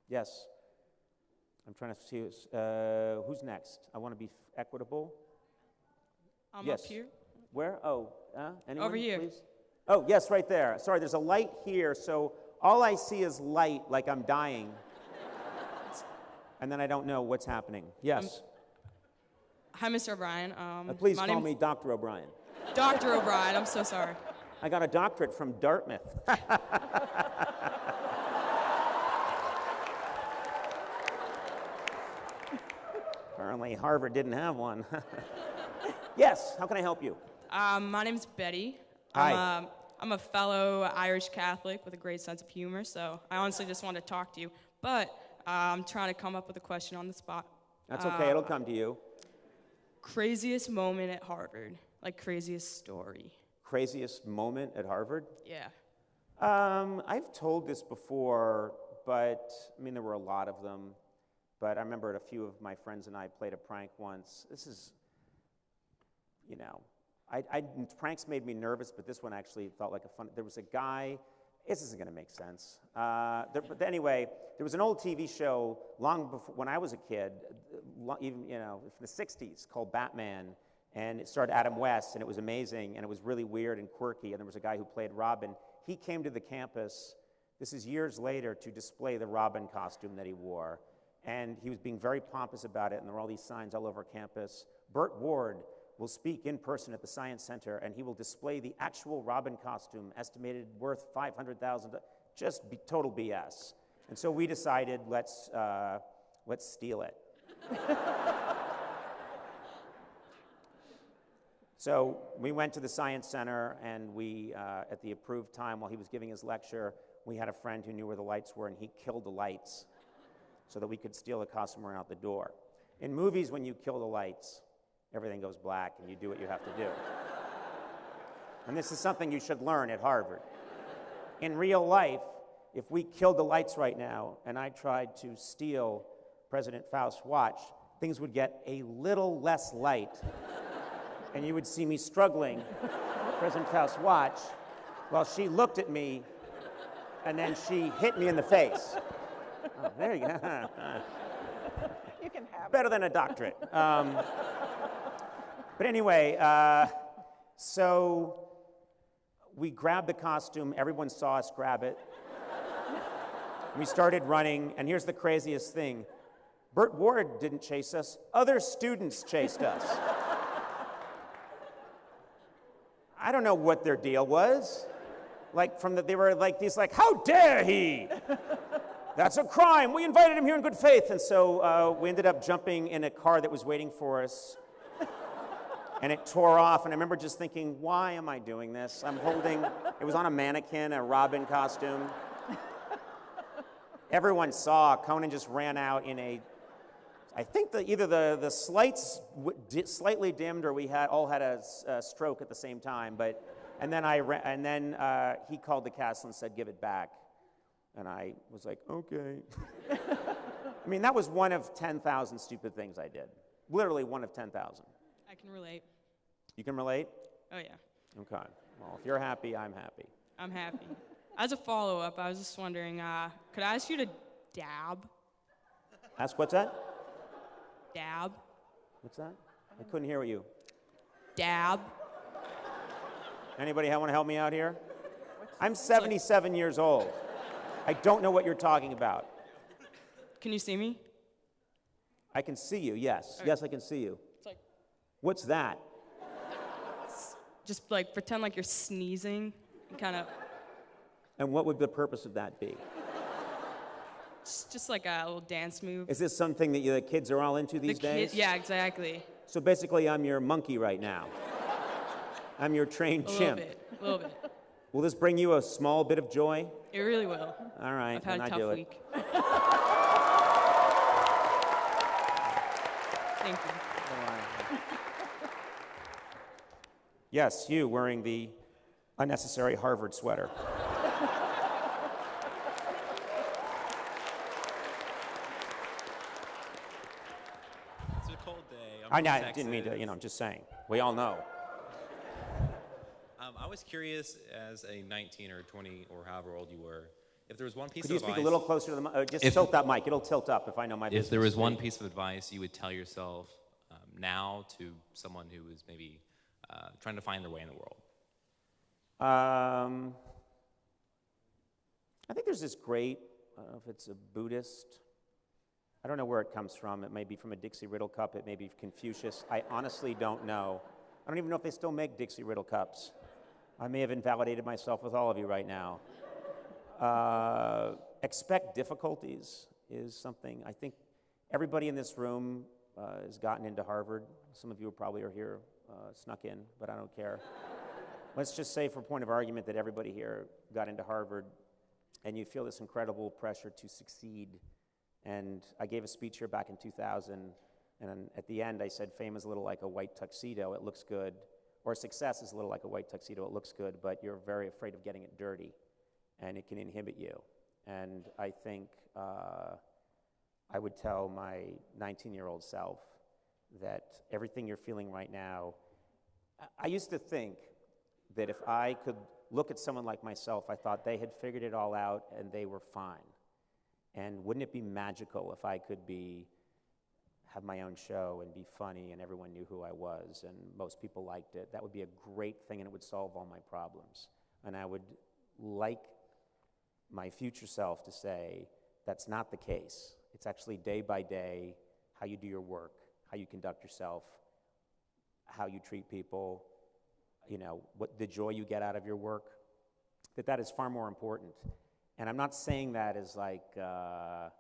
Yes. I'm trying to see who's next. I want to be equitable. I'm Yes. up here. Where? Oh, anyone, Over here. please? Oh, yes, right there. Sorry, there's a light here, so all I see is light, like I'm dying. And then I don't know what's happening. Yes. Hi, Mr. O'Brien. Please my call name's me Dr. O'Brien. Dr. O'Brien. I'm so sorry. I got a doctorate from Dartmouth. Apparently Harvard didn't have one. Yes, how can I help you? My name's Betty. Hi. I'm a fellow Irish Catholic with a great sense of humor, so I honestly just want to talk to you. But I'm trying to come up with a question on the spot. That's okay, it'll come to you. Craziest moment at Harvard, like craziest story. Craziest moment at Harvard? Yeah. I've told this before, but I mean, there were a lot of them. But I remember a few of my friends and I played a prank once. This is, you know, pranks made me nervous, but this one actually felt like a fun. There was a guy. This isn't going to make sense. But anyway, there was an old TV show long before when I was a kid, even from the '60s, called Batman, and it starred Adam West, and it was amazing, and it was really weird and quirky. And there was a guy who played Robin. He came to the campus. This is years later to display the Robin costume that he wore, and he was being very pompous about it. And there were all these signs all over campus. Burt Ward will speak in person at the Science Center, and he will display the actual Robin costume, estimated worth $500,000. Just total BS. And so we decided, let's steal it. So we went to the Science Center, and we, at the approved time while he was giving his lecture, we had a friend who knew where the lights were, and he killed the lights so that we could steal the costume and run out the door. In movies, when you kill the lights, everything goes black, and you do what you have to do. And this is something you should learn at Harvard. In real life, if we killed the lights right now, and I tried to steal President Faust's watch, things would get a little less light, and you would see me struggling President Faust's watch while she looked at me, and then she hit me in the face. Oh, there you go. You can have it. Better than a doctorate. But anyway, so we grabbed the costume. Everyone saw us grab it. We started running, and here's the craziest thing. Burt Ward didn't chase us. Other students chased us. I don't know what their deal was. They were like these, how dare he? That's a crime. We invited him here in good faith. And so we ended up jumping in a car that was waiting for us. And it tore off. And I remember just thinking, why am I doing this? It was on a mannequin, a Robin costume. Everyone saw. Conan just ran out in I think either the lights slightly dimmed, or we all had a stroke at the same time. And then he called the castle and said, give it back. And I was like, okay. I mean, that was one of 10,000 stupid things I did. Literally one of 10,000. I can relate. You can relate? Oh, yeah. Okay. Well, if you're happy, I'm happy. I'm happy. As a follow-up, I was just wondering, could I ask you to dab? Ask what's that? Dab. What's that? I couldn't hear you. Dab. Anybody want to help me out here? I'm 77 years old. I don't know what you're talking about. Can you see me? I can see you, yes. Okay. Yes, I can see you. It's like, What's that? just pretend like you're sneezing, and kind of. And what would the purpose of that be? Just like a little dance move. Is this something that the kids are all into these days? Yeah, exactly. So basically, I'm your monkey right now. I'm your trained chimp. A little bit. Will this bring you a small bit of joy? It really will. All right, I've had then a I do tough it. week. Thank you. Yes, you wearing the unnecessary Harvard sweater. It's a cold day. I didn't mean to, I'm just saying. We all know. I was curious, as a 19 or 20 or however old you were, If there was one piece Could of you advice, speak a little closer to the mic? Just tilt that mic. It'll tilt up if I know my business. if there was one piece of advice you would tell yourself now to someone who is maybe trying to find their way in the world. I think there's this great, I don't know if it's a Buddhist, I don't know where it comes from. It may be from a Dixie Riddle cup. It may be Confucius. I honestly don't know. I don't even know if they still make Dixie Riddle cups. I may have invalidated myself with all of you right now. Expect difficulties is something. I think everybody in this room has gotten into Harvard. Some of you probably are here, snuck in, but I don't care. Let's just say for point of argument that everybody here got into Harvard and you feel this incredible pressure to succeed. And I gave a speech here back in 2000, and at the end I said fame is a little like a white tuxedo, it looks good. Or success is a little like a white tuxedo, it looks good, but you're very afraid of getting it dirty, and it can inhibit you. And I think I would tell my 19-year-old self that everything you're feeling right now, I used to think that if I could look at someone like myself, I thought they had figured it all out and they were fine. And wouldn't it be magical if I could have my own show and be funny and everyone knew who I was and most people liked it? That would be a great thing and it would solve all my problems. And I would like my future self to say, that's not the case. It's actually day by day, how you do your work, how you conduct yourself, how you treat people, what the joy you get out of your work, that is far more important. And I'm not saying that as like to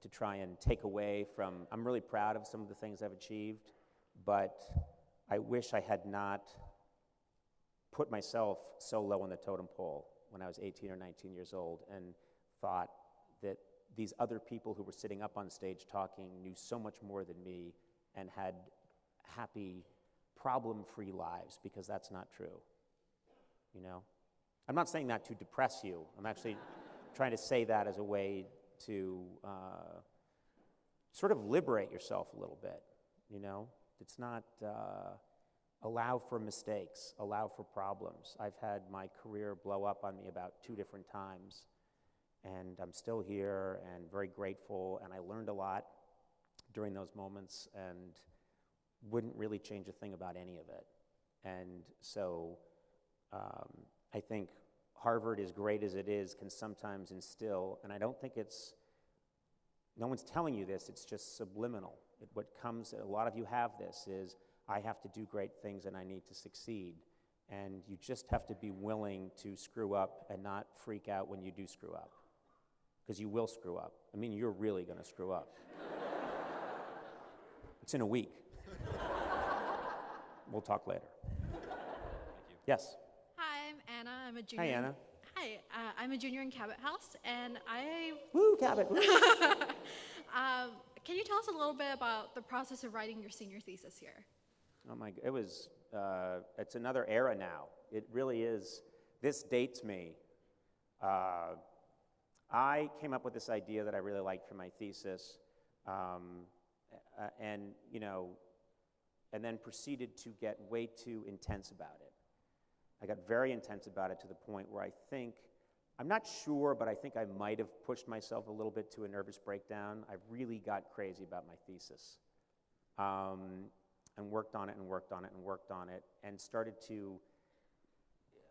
try and take away from, I'm really proud of some of the things I've achieved, but I wish I had not put myself so low on the totem pole when I was 18 or 19 years old and thought that these other people who were sitting up on stage talking knew so much more than me and had happy, problem-free lives, because that's not true, I'm not saying that to depress you. I'm actually trying to say that as a way to sort of liberate yourself a little bit, It's not, allow for mistakes, allow for problems. I've had my career blow up on me about 2 different times, and I'm still here and very grateful, and I learned a lot during those moments and wouldn't really change a thing about any of it. And so I think Harvard, as great as it is, can sometimes instill, and I don't think no one's telling you this, it's just subliminal. What comes, a lot of you have this, is I have to do great things and I need to succeed. And you just have to be willing to screw up and not freak out when you do screw up. Because you will screw up. I mean, you're really going to screw up. It's in a week. We'll talk later. Thank you. Yes? Hi, I'm Anna. I'm a junior. Hi, Anna. Hi, I'm a junior in Cabot House, and Woo, Cabot! Woo. Can you tell us a little bit about the process of writing your senior thesis here? Oh my, it's another era now. It really is. This dates me. I came up with this idea that I really liked for my thesis, and then proceeded to get way too intense about it. I got very intense about it to the point where I'm not sure, but I think I might have pushed myself a little bit to a nervous breakdown. I really got crazy about my thesis. And worked on it and worked on it and worked on it and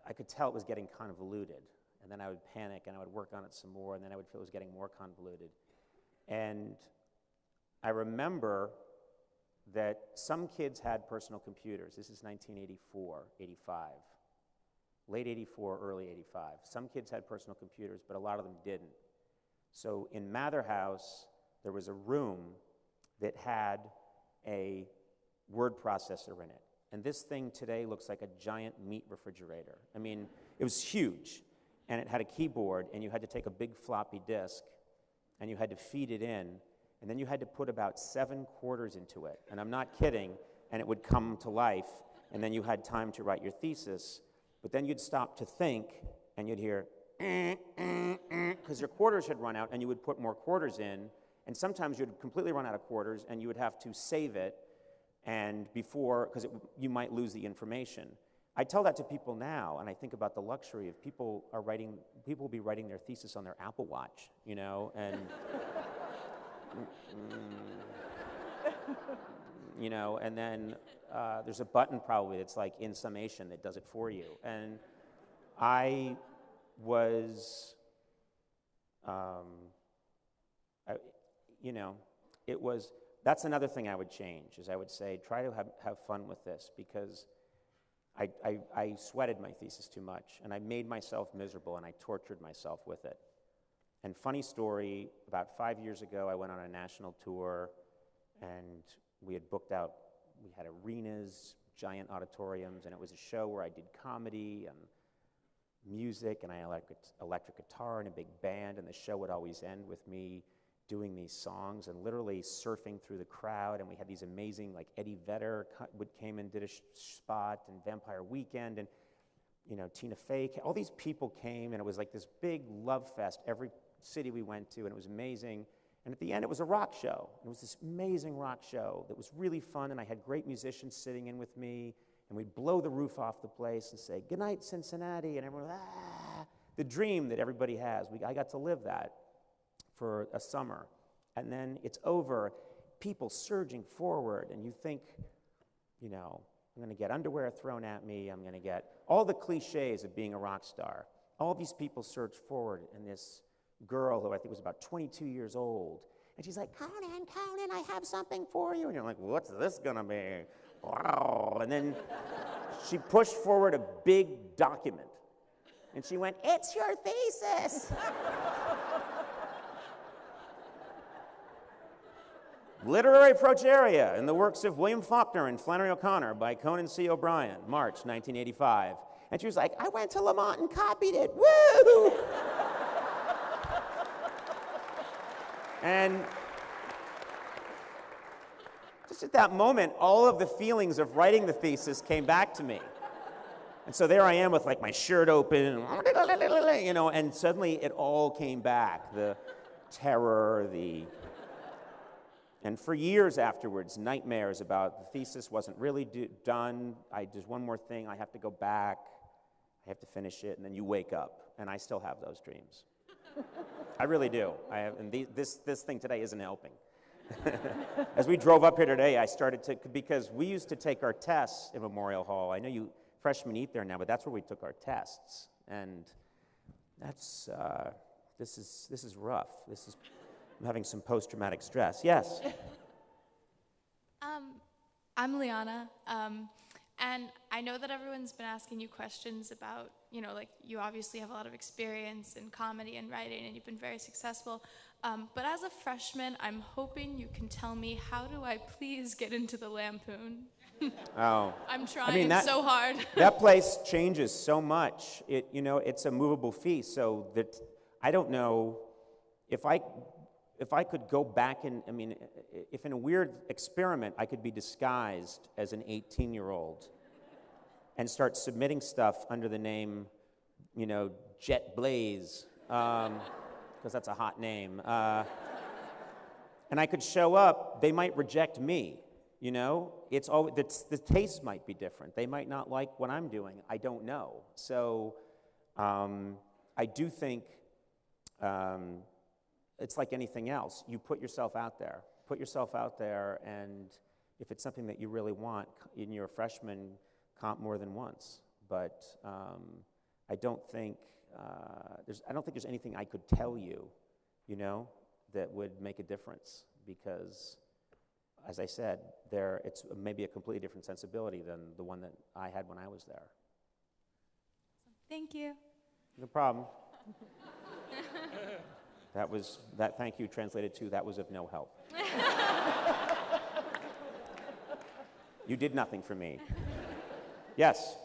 I could tell it was getting convoluted. And then I would panic and I would work on it some more and then I would feel it was getting more convoluted. And I remember that some kids had personal computers. This is 1984, 85. Late 84, early 85. Some kids had personal computers, but a lot of them didn't. So in Mather House, there was a room that had a word processor in it. And this thing today looks like a giant meat refrigerator. I mean, it was huge. And it had a keyboard, and you had to take a big floppy disk, and you had to feed it in, and then you had to put about 7 quarters into it. And I'm not kidding, and it would come to life, and then you had time to write your thesis. But then you'd stop to think, and you'd hear, because your quarters had run out, and you would put more quarters in, and sometimes you'd completely run out of quarters, and you would have to save it, and because you might lose the information. I tell that to people now, and I think about the luxury of people will be writing their thesis on their Apple Watch, you know, and you know, and then there's a button probably that's like in summation that does it for you. And I was, you know, that's another thing I would change, is I would say, try to have fun with this, because I sweated my thesis too much, and I made myself miserable, and I tortured myself with it. And funny story, about 5 years ago, I went on a national tour, and we had booked out, we had arenas, giant auditoriums, and it was a show where I did comedy and music, and I had electric guitar and a big band, and the show would always end with me doing these songs and literally surfing through the crowd, and we had these amazing, like Eddie Vedder came and did a spot, and Vampire Weekend, and you know, Tina Fey, all these people came, and it was like this big love fest every city we went to, and it was amazing. And at the end, it was a rock show. It was this amazing rock show that was really fun, and I had great musicians sitting in with me, and we'd blow the roof off the place and say, "Good night, Cincinnati," and everyone, ah, the dream that everybody has. I got to live that for a summer. And then it's over, people surging forward, and you think, you know, I'm going to get underwear thrown at me, I'm going to get all the cliches of being a rock star. All these people surge forward, and this girl, who I think was about 22 years old, and she's like, Conan, I have something for you. And you're like, what's this going to be? Wow. And then she pushed forward a big document, and she went, "It's your thesis." Literary Progeria in the works of William Faulkner and Flannery O'Connor by Conan C. O'Brien, March 1985. And she was like, "I went to Lamont and copied it, woo!" And just at that moment, all of the feelings of writing the thesis came back to me. And so there I am with like my shirt open, you know, and suddenly it all came back. The terror, and for years afterwards, nightmares about the thesis wasn't really done. There's one more thing, I have to go back, I have to finish it, and then you wake up, and I still have those dreams. I really do. This thing today isn't helping. As we drove up here today, I started to, because we used to take our tests in Memorial Hall. I know you freshmen eat there now, but that's where we took our tests, and that's this is rough. I'm having some post-traumatic stress. Yes. I'm Liana, and I know that everyone's been asking you questions about, you know, like you obviously have a lot of experience in comedy and writing, and you've been very successful. But as a freshman, I'm hoping you can tell me, how do I please get into the Lampoon? Oh. I'm trying so hard. That place changes so much. It's a movable feast, so that I don't know if I could go back and, if in a weird experiment I could be disguised as an 18-year-old and start submitting stuff under the name, Jet Blaze, because that's a hot name, and I could show up, they might reject me, It's always, the taste might be different. They might not like what I'm doing. I don't know. So I do think it's like anything else. You put yourself out there. Put yourself out there, and if it's something that you really want, in your freshman, comp more than once. But I don't think there's anything I could tell you, that would make a difference, because, as I said, it's maybe a completely different sensibility than the one that I had when I was there. Thank you. No problem. That thank you translated to, that was of no help. You did nothing for me. Yes?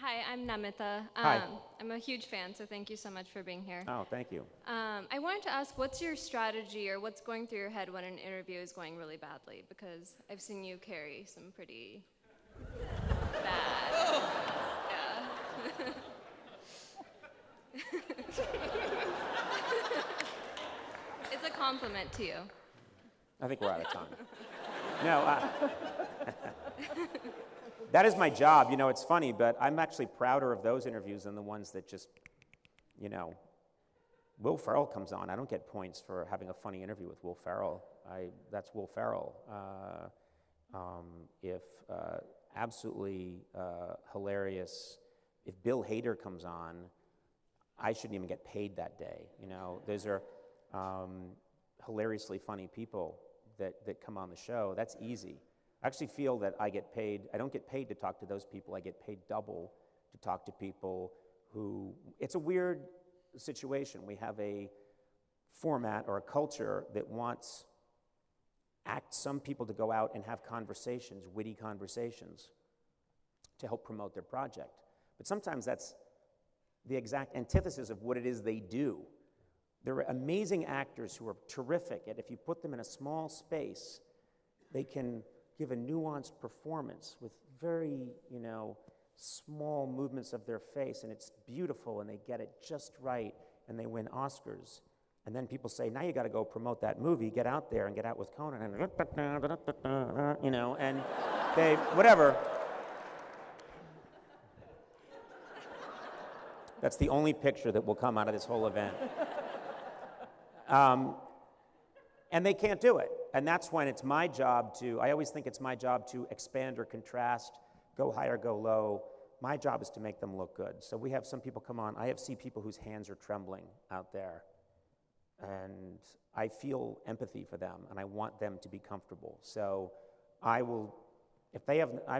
Hi, I'm Namita. Hi. I'm a huge fan, so thank you so much for being here. Oh, thank you. I wanted to ask, what's your strategy, or what's going through your head when an interview is going really badly? Because I've seen you carry some pretty bad. Yeah. It's a compliment to you. I think we're out of time. No. That is my job. You know, it's funny, but I'm actually prouder of those interviews than the ones that just, you know, Will Ferrell comes on. I don't get points for having a funny interview with Will Ferrell. That's Will Ferrell. If absolutely hilarious, if Bill Hader comes on, I shouldn't even get paid that day. You know, those are hilariously funny people that come on the show. That's easy. I actually feel that I don't get paid to talk to those people. I get paid double to talk to people who, it's a weird situation. We have a format or a culture that wants some people to go out and have conversations, witty conversations, to help promote their project. But sometimes that's the exact antithesis of what it is they do. There are amazing actors who are terrific, and if you put them in a small space, they can give a nuanced performance with very, you know, small movements of their face, and it's beautiful, and they get it just right, and they win Oscars. And then people say, now you got to go promote that movie, get out there and get out with Conan, and you know, and they, whatever. That's the only picture that will come out of this whole event. And they can't do it. And that's when it's my job I always think it's my job to expand or contrast, go high or go low. My job is to make them look good. So we have some people come on. I have seen people whose hands are trembling out there. And I feel empathy for them, and I want them to be comfortable. So I've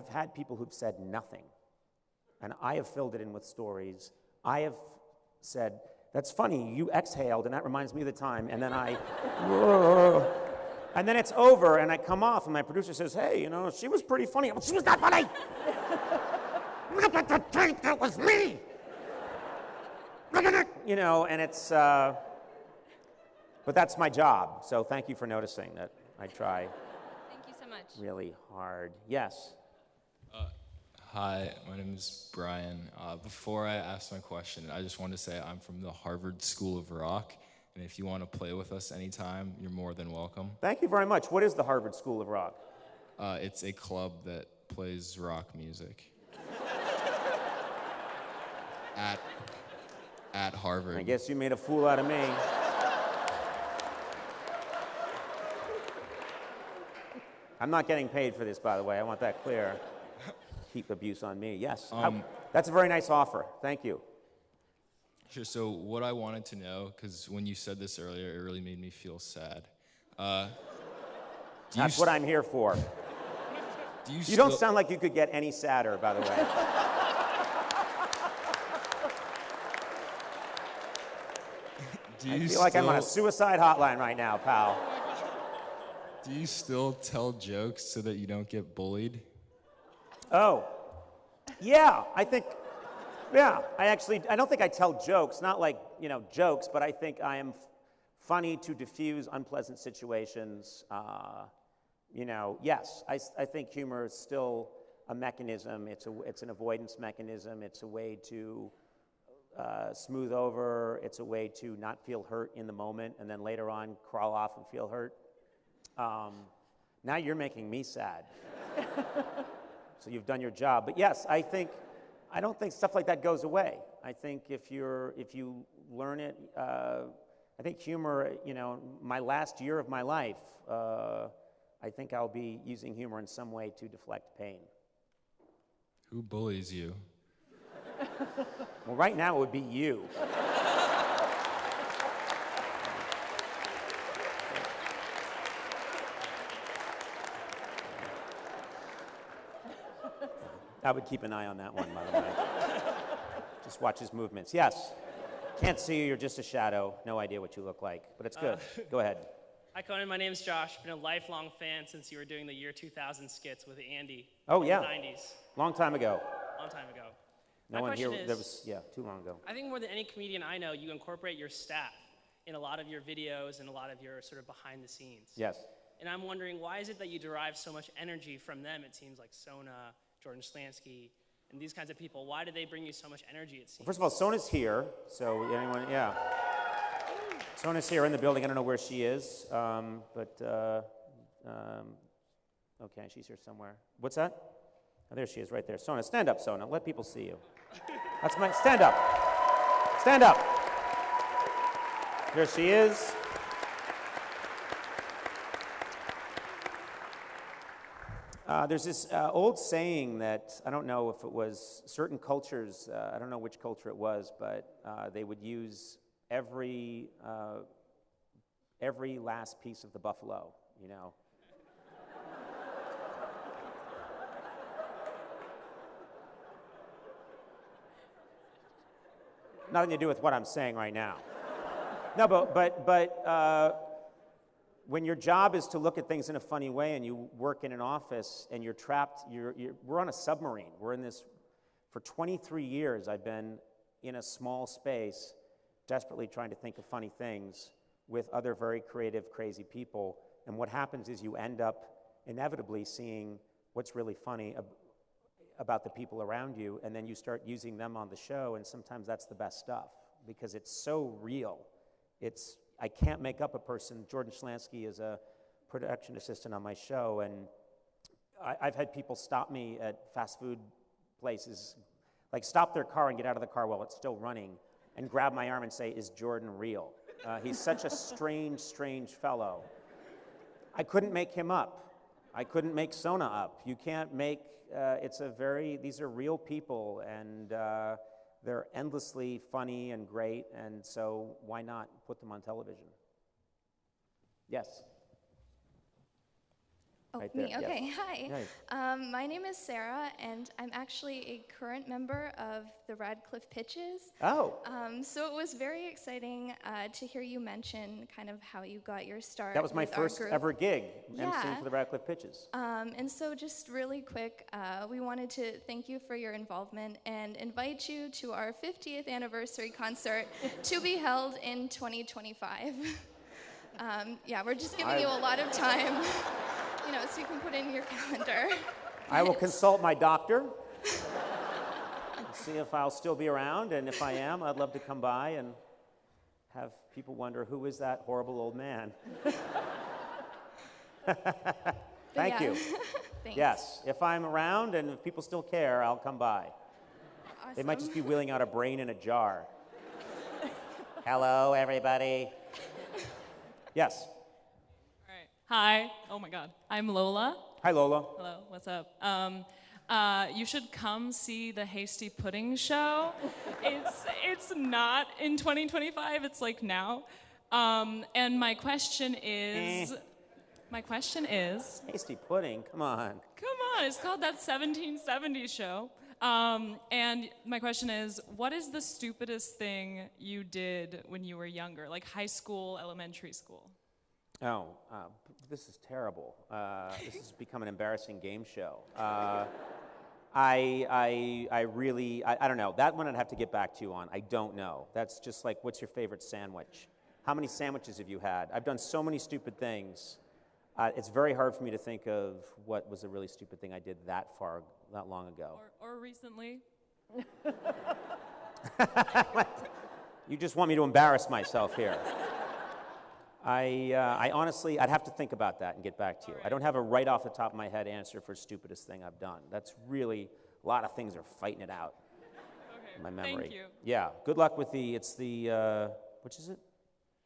had people who've said nothing, and I have filled it in with stories. I have said, that's funny, you exhaled, and that reminds me of the time, and then and then it's over, and I come off, and my producer says, hey, you know, she was pretty funny. Well, she was not funny! That was me! You know, and it's, but that's my job, so thank you for noticing that I try. Thank you so much. Really hard. Yes? Hi, my name is Brian. Before I ask my question, I just want to say I'm from the Harvard School of Rock, and if you want to play with us anytime, you're more than welcome. Thank you very much. What is the Harvard School of Rock? It's a club that plays rock music. At Harvard. I guess you made a fool out of me. I'm not getting paid for this, by the way. I want that clear. Keep abuse on me. Yes. That's a very nice offer. Thank you. Sure. So what I wanted to know, because when you said this earlier, it really made me feel sad. That's what I'm here for. You don't sound like you could get any sadder, by the way. I feel like I'm on a suicide hotline right now, pal. Do you still tell jokes so that you don't get bullied? Oh, yeah, I don't think I tell jokes, not like, you know, jokes, but I think I am funny to diffuse unpleasant situations. You know, yes, I think humor is still a mechanism. It's an avoidance mechanism. It's a way to smooth over. It's a way to not feel hurt in the moment and then later on crawl off and feel hurt. Now you're making me sad. So you've done your job. But yes, I don't think stuff like that goes away. I think if you learn it, I think humor, you know, my last year of my life, I think I'll be using humor in some way to deflect pain. Who bullies you? Well, right now it would be you. I would keep an eye on that one, by the way. Just watch his movements. Yes. Can't see you, you're just a shadow. No idea what you look like, but it's good. Go ahead. Hi, Conan. My name's Josh. Been a lifelong fan since you were doing the year 2000 skits with Andy. Oh, yeah. In the 90s. Long time ago. Long time ago. No one here, too long ago. I think more than any comedian I know, you incorporate your staff in a lot of your videos and a lot of your sort of behind the scenes. Yes. And I'm wondering, why is it that you derive so much energy from them? It seems like Sona, Jordan Slansky, and these kinds of people. Why do they bring you so much energy, it seems? Well, first of all, Sona's here, so anyone, yeah. Sona's here in the building. I don't know where she is, okay, she's here somewhere. What's that? Oh, there she is, right there. Sona, stand up, Sona. Let people see you. That's my, stand up. Stand up. There she is. There's this old saying that, I don't know if it was certain cultures, I don't know which culture it was, but they would use every last piece of the buffalo, you know. Nothing to do with what I'm saying right now. No, but when your job is to look at things in a funny way and you work in an office and you're trapped, we're on a submarine. We're in this, for 23 years I've been in a small space desperately trying to think of funny things with other very creative, crazy people. And what happens is you end up inevitably seeing what's really funny about the people around you, and then you start using them on the show, and sometimes that's the best stuff because it's so real. I can't make up a person. Jordan Schlansky is a production assistant on my show, and I've had people stop me at fast food places, like stop their car and get out of the car while it's still running and grab my arm and say, "Is Jordan real?" He's such a strange, strange fellow. I couldn't make him up. I couldn't make Sona up. You can't make, these are real people, and they're endlessly funny and great, and so why not put them on television? Yes. Oh, Right there. me? Okay, Yes. hi. My name is Sarah, and I'm actually a current member of the Radcliffe Pitches. Oh. So it was very exciting to hear you mention kind of how you got your start. That was my with our first group. ever gig, Yeah. emceeing for the Radcliffe Pitches. And so just really quick, we wanted to thank you for your involvement and invite you to our 50th anniversary concert to be held in 2025. Yeah, we're just giving you a lot of time. You know, so you can put it in your calendar. I will consult my doctor, see if I'll still be around, and if I am, I'd love to come by and have people wonder, who is that horrible old man? Thank you. Thanks. Yes, if I'm around and if people still care, I'll come by. Awesome. They might just be wheeling out a brain in a jar. Hello, everybody. Yes. Hi. Oh my God. I'm Lola. Hi, Lola. Hello. What's up? You should come see the Hasty Pudding show. It's not in 2025. It's like now. And my question is. Hasty Pudding. Come on. Come on. It's called That 1770s Show. And my question is, what is the stupidest thing you did when you were younger, like high school, elementary school? Oh, this is terrible. This has become an embarrassing game show. I really, I don't know. That one I'd have to get back to you on. I don't know. That's just like, what's your favorite sandwich? How many sandwiches have you had? I've done so many stupid things. It's very hard for me to think of what was a really stupid thing I did that long ago. Or recently? You just want me to embarrass myself here. I honestly, I'd have to think about that and get back to you. I don't have a right off the top of my head answer for stupidest thing I've done. That's really, a lot of things are fighting it out in my memory. Thank you. Yeah, good luck with which is it?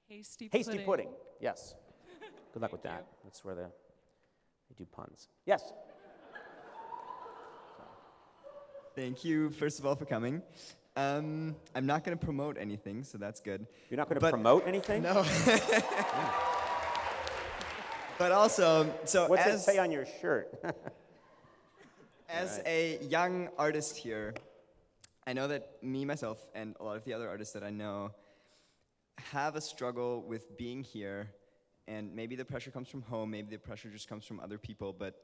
Hasty Pudding, yes. Good luck with that. That's where they do puns. Yes? Thank you, first of all, for coming. I'm not going to promote anything, so that's good. You're not going to promote anything? No. But also, so what's it say on your shirt? As a young artist here, I know that me, myself, and a lot of the other artists that I know have a struggle with being here, and maybe the pressure comes from home, maybe the pressure just comes from other people, but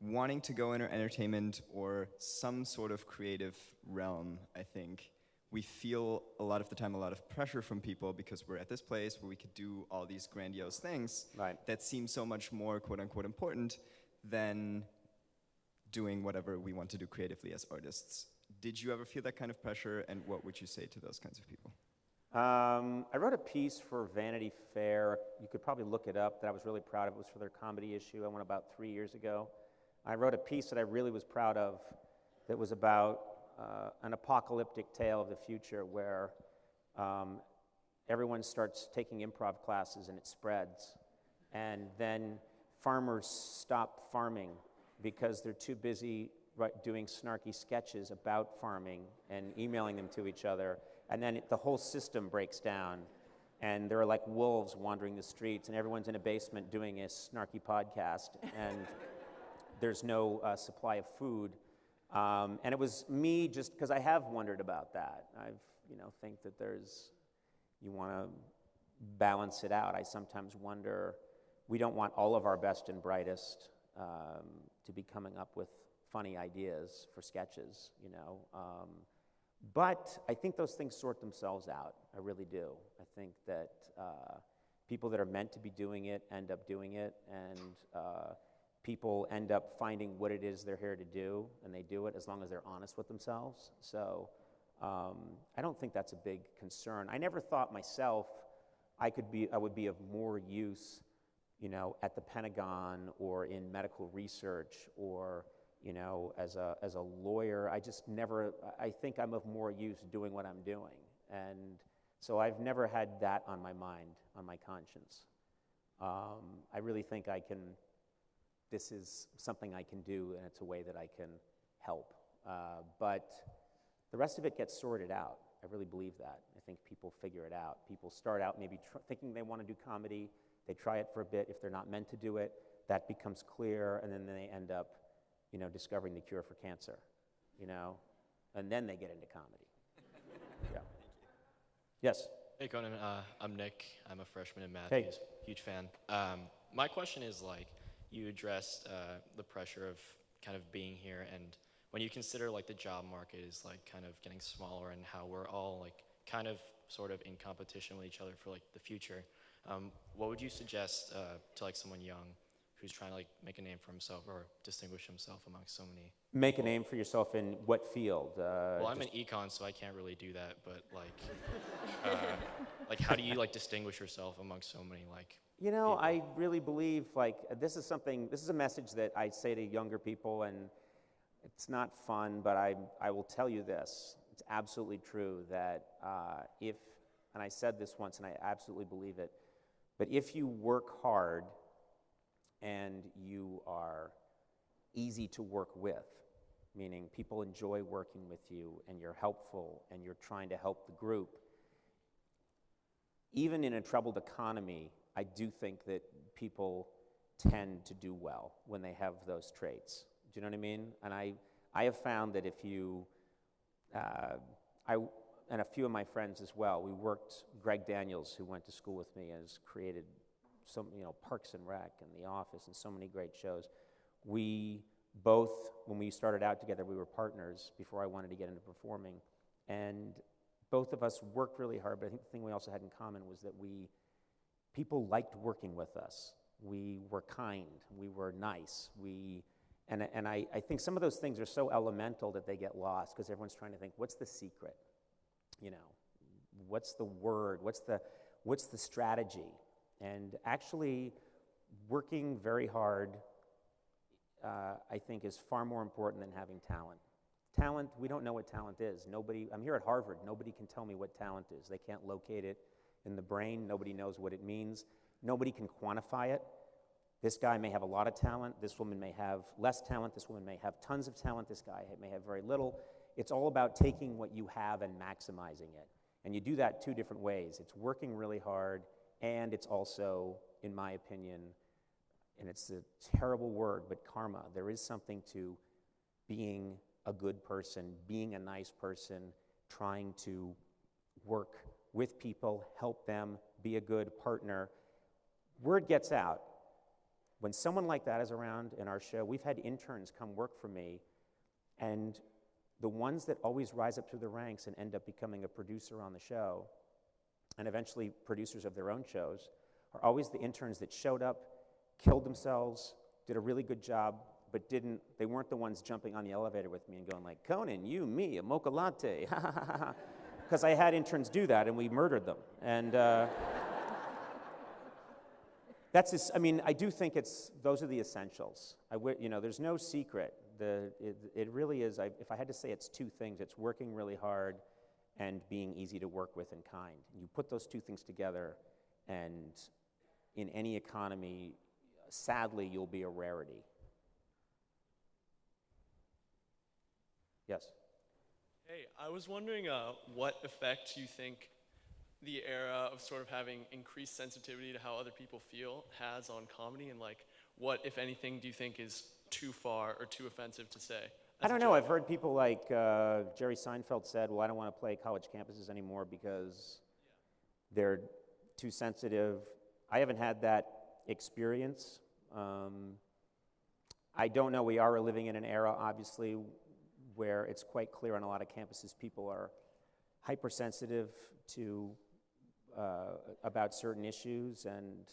wanting to go into entertainment or some sort of creative realm, I think, we feel a lot of the time a lot of pressure from people because we're at this place where we could do all these grandiose things that seem so much more quote-unquote important than doing whatever we want to do creatively as artists. Did you ever feel that kind of pressure, and what would you say to those kinds of people? I wrote a piece for Vanity Fair. You could probably look it up that I was really proud of. It was for their comedy issue. I went about 3 years ago. I wrote a piece that I really was proud of that was about an apocalyptic tale of the future where everyone starts taking improv classes and it spreads. And then farmers stop farming because they're too busy doing snarky sketches about farming and emailing them to each other. And then the whole system breaks down. And there are like wolves wandering the streets, and everyone's in a basement doing a snarky podcast. And there's no supply of food. And it was me just because I have wondered about that. Think that you want to balance it out. I sometimes wonder, we don't want all of our best and brightest to be coming up with funny ideas for sketches, But I think those things sort themselves out. I really do. I think that people that are meant to be doing it end up doing it, and people end up finding what it is they're here to do, and they do it as long as they're honest with themselves. So I don't think that's a big concern. I never thought myself I would be of more use, at the Pentagon or in medical research or as a lawyer. I just never, I think I'm of more use doing what I'm doing. And so I've never had that on my mind, on my conscience. I really think this is something I can do, and it's a way that I can help. But the rest of it gets sorted out. I really believe that. I think people figure it out. People start out maybe thinking they want to do comedy. They try it for a bit. If they're not meant to do it, that becomes clear, and then they end up discovering the cure for cancer, and then they get into comedy. Yeah. Yes? Hey, Conan. I'm Nick. I'm a freshman in Matthews. Hey. Huge fan. My question is, you addressed the pressure of kind of being here, and when you consider, the job market is, kind of getting smaller and how we're all, kind of sort of in competition with each other for, the future, what would you suggest to, someone young who's trying to make a name for himself or distinguish himself amongst so many? Make a name for yourself in what field? Well, I'm in econ, so I can't really do that. But how do you distinguish yourself amongst so many people? I really believe this is a message that I say to younger people, and it's not fun, but I will tell you this: it's absolutely true that and I said this once, and I absolutely believe it, but if you work hard and you are easy to work with, meaning people enjoy working with you and you're helpful and you're trying to help the group, even in a troubled economy, I do think that people tend to do well when they have those traits. Do you know what I mean? And I have found that if you, and a few of my friends as well, Greg Daniels, who went to school with me, has created some, Parks and Rec and The Office and so many great shows. We both, when we started out together, we were partners before I wanted to get into performing. And both of us worked really hard, but I think the thing we also had in common was that people liked working with us. We were kind, we were nice, and I think some of those things are so elemental that they get lost because everyone's trying to think, what's the secret? What's the word? What's the strategy? And actually, working very hard, I think, is far more important than having talent. Talent, we don't know what talent is. I'm here at Harvard. Nobody can tell me what talent is. They can't locate it in the brain. Nobody knows what it means. Nobody can quantify it. This guy may have a lot of talent. This woman may have less talent. This woman may have tons of talent. This guy may have very little. It's all about taking what you have and maximizing it. And you do that two different ways. It's working really hard, and it's also, in my opinion, and it's a terrible word, but karma. There is something to being a good person, being a nice person, trying to work with people, help them, be a good partner. Word gets out. When someone like that is around in our show, we've had interns come work for me, and the ones that always rise up through the ranks and end up becoming a producer on the show, and eventually producers of their own shows, are always the interns that showed up, killed themselves, did a really good job, but they weren't the ones jumping on the elevator with me and going like, Conan, you, me, a mocha latte, ha ha ha ha. Because I had interns do that and we murdered them. And That's just, I mean, I do think those are the essentials. You know, there's no secret. It really is, if I had to say it's two things, it's working really hard and being easy to work with and kind. You put those two things together, and in any economy, sadly, you'll be a rarity. Yes? Hey, I was wondering what effect you think the era of sort of having increased sensitivity to how other people feel has on comedy, and like what, if anything, do you think is too far or too offensive to say? I don't know. I've heard people like Jerry Seinfeld said, well, I don't want to play college campuses anymore because they're too sensitive. I haven't had that experience. I don't know. We are living in an era, obviously, where it's quite clear on a lot of campuses people are hypersensitive to about certain issues, and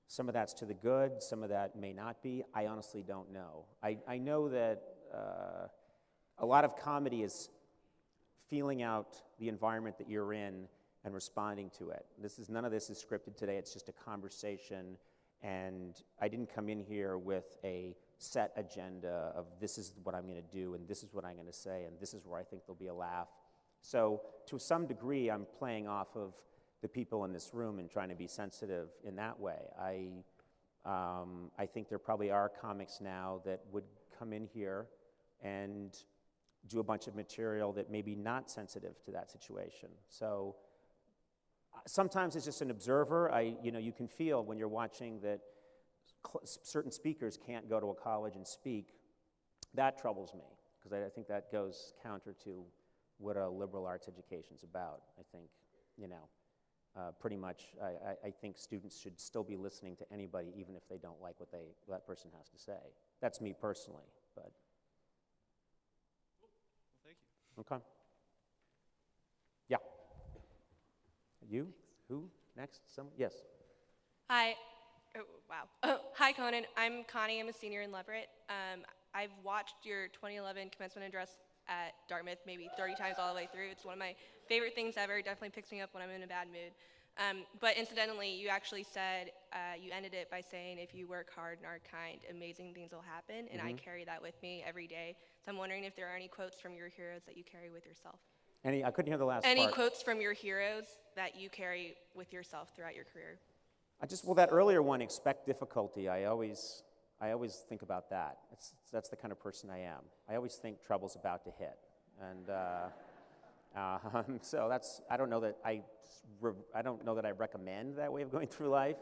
some of that's to the good, some of that may not be. I honestly don't know. I know that a lot of comedy is feeling out the environment that you're in and responding to it. None of this is scripted today. It's just a conversation, and I didn't come in here with a set agenda of this is what I'm going to do, and this is what I'm going to say, and this is where I think there'll be a laugh. So to some degree, I'm playing off of the people in this room and trying to be sensitive in that way. I think there probably are comics now that would come in here and do a bunch of material that may be not sensitive to that situation. So sometimes as just an observer, you can feel when you're watching that certain speakers can't go to a college and speak. That troubles me, because I think that goes counter to what a liberal arts education is about. I think, pretty much, I think students should still be listening to anybody, even if they don't like what that person has to say. That's me personally, but. Cool. Well, thank you. Okay. Yeah. You? Who? Next? Someone? Yes. Hi. Oh, wow. Hi, Conan. I'm Connie. I'm a senior in Leverett. I've watched your 2011 commencement address at Dartmouth maybe 30 times all the way through. It's one of my favorite things ever. It definitely picks me up when I'm in a bad mood. But incidentally, you actually said, you ended it by saying, if you work hard and are kind, amazing things will happen. And I carry that with me every day. So I'm wondering if there are any quotes from your heroes that you carry with yourself. I couldn't hear the last part. Any quotes from your heroes that you carry with yourself throughout your career? Well, that earlier one, expect difficulty, I always think about that. That's the kind of person I am. I always think trouble's about to hit. And so I don't know that I recommend that way of going through life.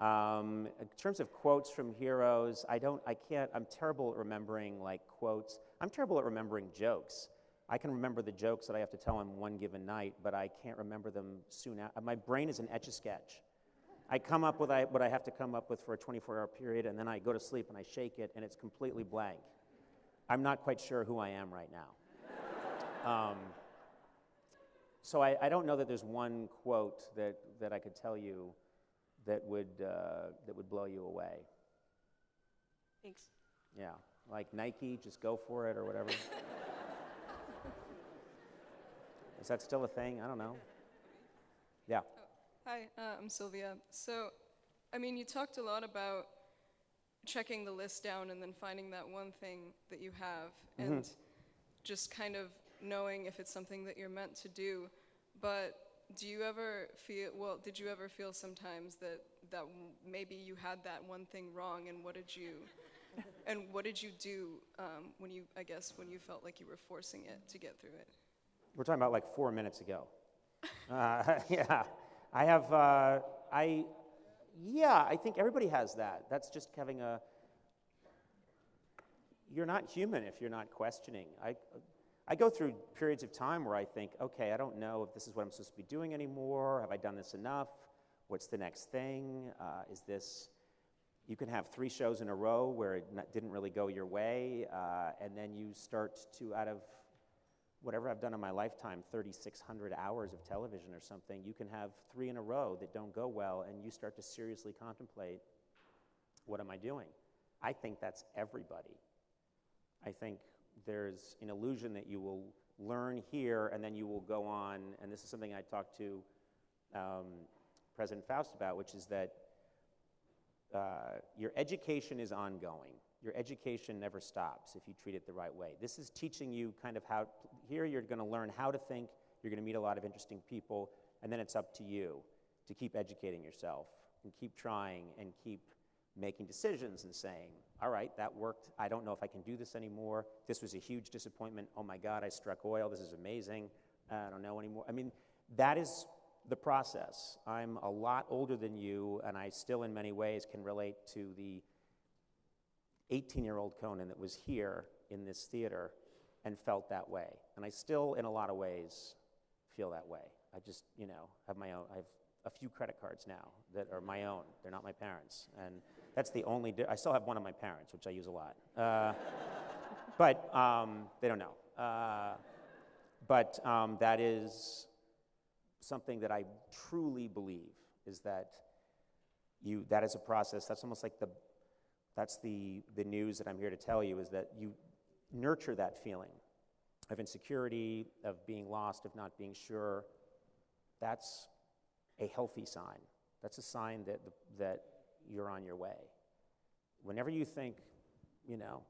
In terms of quotes from heroes, I'm terrible at remembering like quotes. I'm terrible at remembering jokes. I can remember the jokes that I have to tell on one given night, but I can't remember them soon after. My brain is an Etch-a-Sketch. I come up with what I have to come up with for a 24-hour period, and then I go to sleep and I shake it, and it's completely blank. I'm not quite sure who I am right now. So I don't know that there's one quote that I could tell you that would blow you away. Thanks. Yeah, like Nike, just go for it or whatever. Is that still a thing? I don't know. Yeah. Hi, I'm Sylvia. So, I mean, you talked a lot about checking the list down and then finding that one thing that you have and just kind of knowing if it's something that you're meant to do. But did you ever feel sometimes that maybe you had that one thing wrong, and what did you do when you felt like you were forcing it to get through it? We're talking about like 4 minutes ago. Yeah. I think everybody has that. That's just having you're not human if you're not questioning. I go through periods of time where I think, okay, I don't know if this is what I'm supposed to be doing anymore. Have I done this enough? What's the next thing? You can have 3 shows in a row where it didn't really go your way, and then you start to, out of whatever I've done in my lifetime, 3,600 hours of television or something, you can have 3 in a row that don't go well, and you start to seriously contemplate, what am I doing? I think that's everybody. I think there's an illusion that you will learn here, and then you will go on, and this is something I talked to President Faust about, which is that your education is ongoing. Your education never stops if you treat it the right way. This is teaching you kind of how, here you're going to learn how to think, you're going to meet a lot of interesting people, and then it's up to you to keep educating yourself and keep trying and keep making decisions and saying, all right, that worked. I don't know if I can do this anymore. This was a huge disappointment. Oh my God, I struck oil. This is amazing. I don't know anymore. I mean, that is the process. I'm a lot older than you, and I still in many ways can relate to the 18-year-old Conan that was here in this theater and felt that way. And I still, in a lot of ways, feel that way. I just, you know, have my own, I have a few credit cards now that are my own. They're not my parents. And that's the only, I still have one of my parents, which I use a lot. But they don't know. But that is something that I truly believe is that that is a process. That's almost like that's the news that I'm here to tell you, is that you nurture that feeling of insecurity, of being lost, of not being sure. That's a healthy sign. That's a sign that you're on your way. Whenever you think, you know,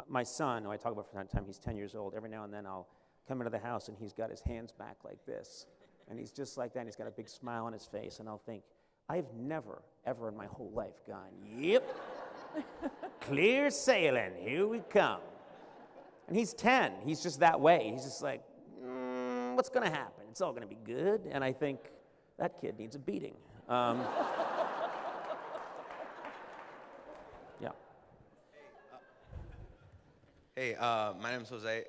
my son, who I talk about from time to time, he's 10 years old. Every now and then I'll come into the house and he's got his hands back like this. And he's just like that, and he's got a big smile on his face. And I'll think, I've never, ever in my whole life gone, yep, clear sailing, here we come. And he's 10. He's just that way. He's just like, what's going to happen? It's all going to be good. And I think, that kid needs a beating. Yeah. Hey, my name is Jose.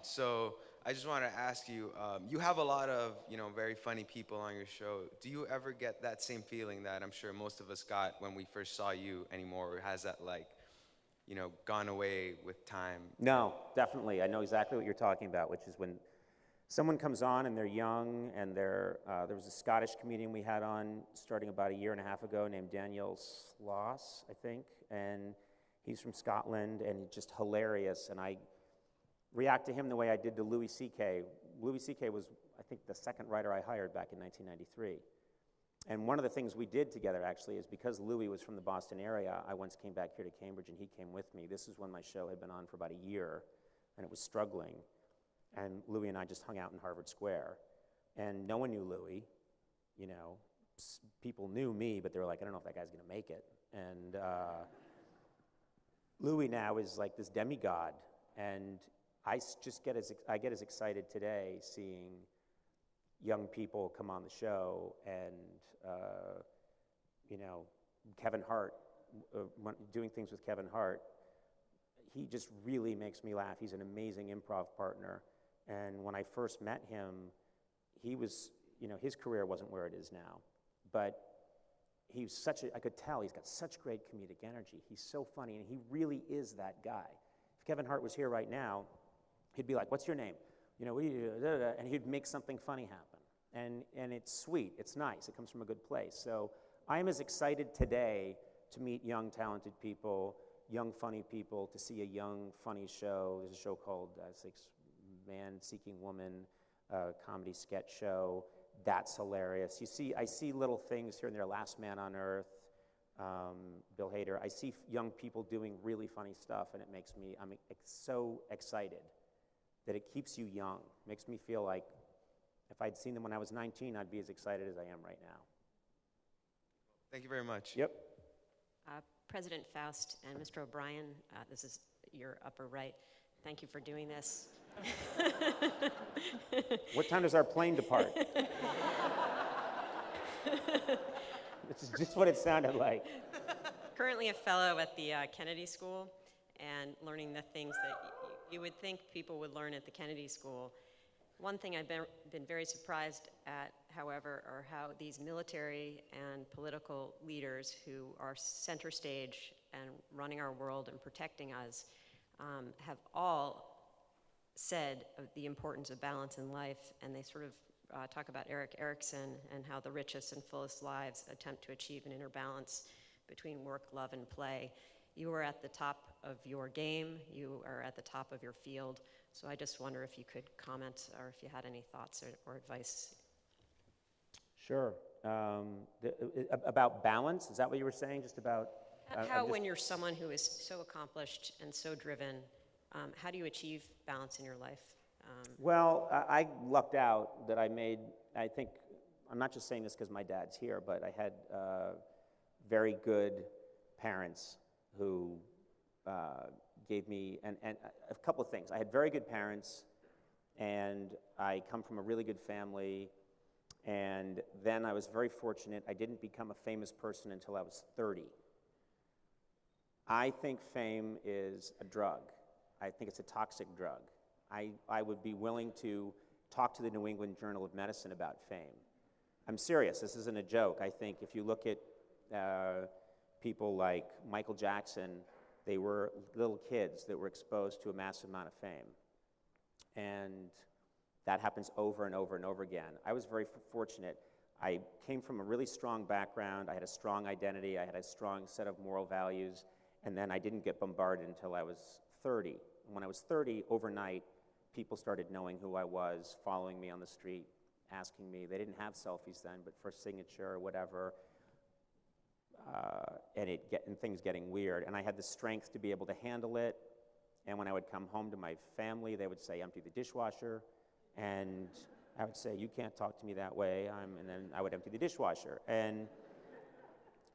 So I just want to ask you, you have a lot of, you know, very funny people on your show. Do you ever get that same feeling that I'm sure most of us got when we first saw you anymore? Or has that, like, you know, gone away with time? No, definitely. I know exactly what you're talking about, which is when someone comes on and they're young, and there was a Scottish comedian we had on starting about a year and a half ago named Daniel Sloss, I think, and he's from Scotland, and he's just hilarious, and I react to him the way I did to Louis C.K. Louis C.K. was, I think, the second writer I hired back in 1993. And one of the things we did together, actually, is because Louis was from the Boston area, I once came back here to Cambridge, and he came with me. This is when my show had been on for about a year, and it was struggling. And Louis and I just hung out in Harvard Square. And no one knew Louis. You know, people knew me, but they were like, I don't know if that guy's going to make it. And Louis now is like this demigod. And I get as excited today seeing young people come on the show. And, you know, Kevin Hart, doing things with Kevin Hart, he just really makes me laugh. He's an amazing improv partner. And when I first met him, he was, you know, his career wasn't where it is now. But he's such a, I could tell, he's got such great comedic energy. He's so funny, and he really is that guy. If Kevin Hart was here right now, he'd be like, what's your name? You know, what do you do? And he'd make something funny happen. And it's sweet, it's nice, it comes from a good place. So I'm as excited today to meet young, talented people, young, funny people, to see a young, funny show. There's a show called Man Seeking Woman, comedy sketch show. That's hilarious. I see little things here and there, Last Man on Earth, Bill Hader. I see young people doing really funny stuff, and it makes me, I'm so excited that it keeps you young. Makes me feel like if I'd seen them when I was 19, I'd be as excited as I am right now. Thank you very much. Yep. President Faust and Mr. O'Brien, this is your upper right. Thank you for doing this. What time does our plane depart? This is just what it sounded like. Currently a fellow at the Kennedy School, and learning the things that you would think people would learn at the Kennedy School. One thing I've been very surprised at, however, are how these military and political leaders who are center stage and running our world and protecting us have all said of the importance of balance in life, and they sort of talk about Erik Erikson and how the richest and fullest lives attempt to achieve an inner balance between work, love, and play. You are at the top of your game, you are at the top of your field, so I just wonder if you could comment or if you had any thoughts or advice. Sure. About balance? Is that what you were saying? Just about How, when you're someone who is so accomplished and so driven, how do you achieve balance in your life? Well, I lucked out that I made, I think, I'm not just saying this because my dad's here, but I had very good parents who gave me, and a couple of things. I had very good parents, and I come from a really good family, and then I was very fortunate. I didn't become a famous person until I was 30. I think fame is a drug. I think it's a toxic drug. I would be willing to talk to the New England Journal of Medicine about fame. I'm serious, this isn't a joke. I think if you look at people like Michael Jackson, they were little kids that were exposed to a massive amount of fame. And that happens over and over and over again. I was very fortunate. I came from a really strong background. I had a strong identity. I had a strong set of moral values. And then I didn't get bombarded until I was 30. And when I was 30, overnight, people started knowing who I was, following me on the street, asking me. They didn't have selfies then, but for signature or whatever. And things getting weird. And I had the strength to be able to handle it. And when I would come home to my family, they would say, empty the dishwasher. And I would say, you can't talk to me that way. And then I would empty the dishwasher. And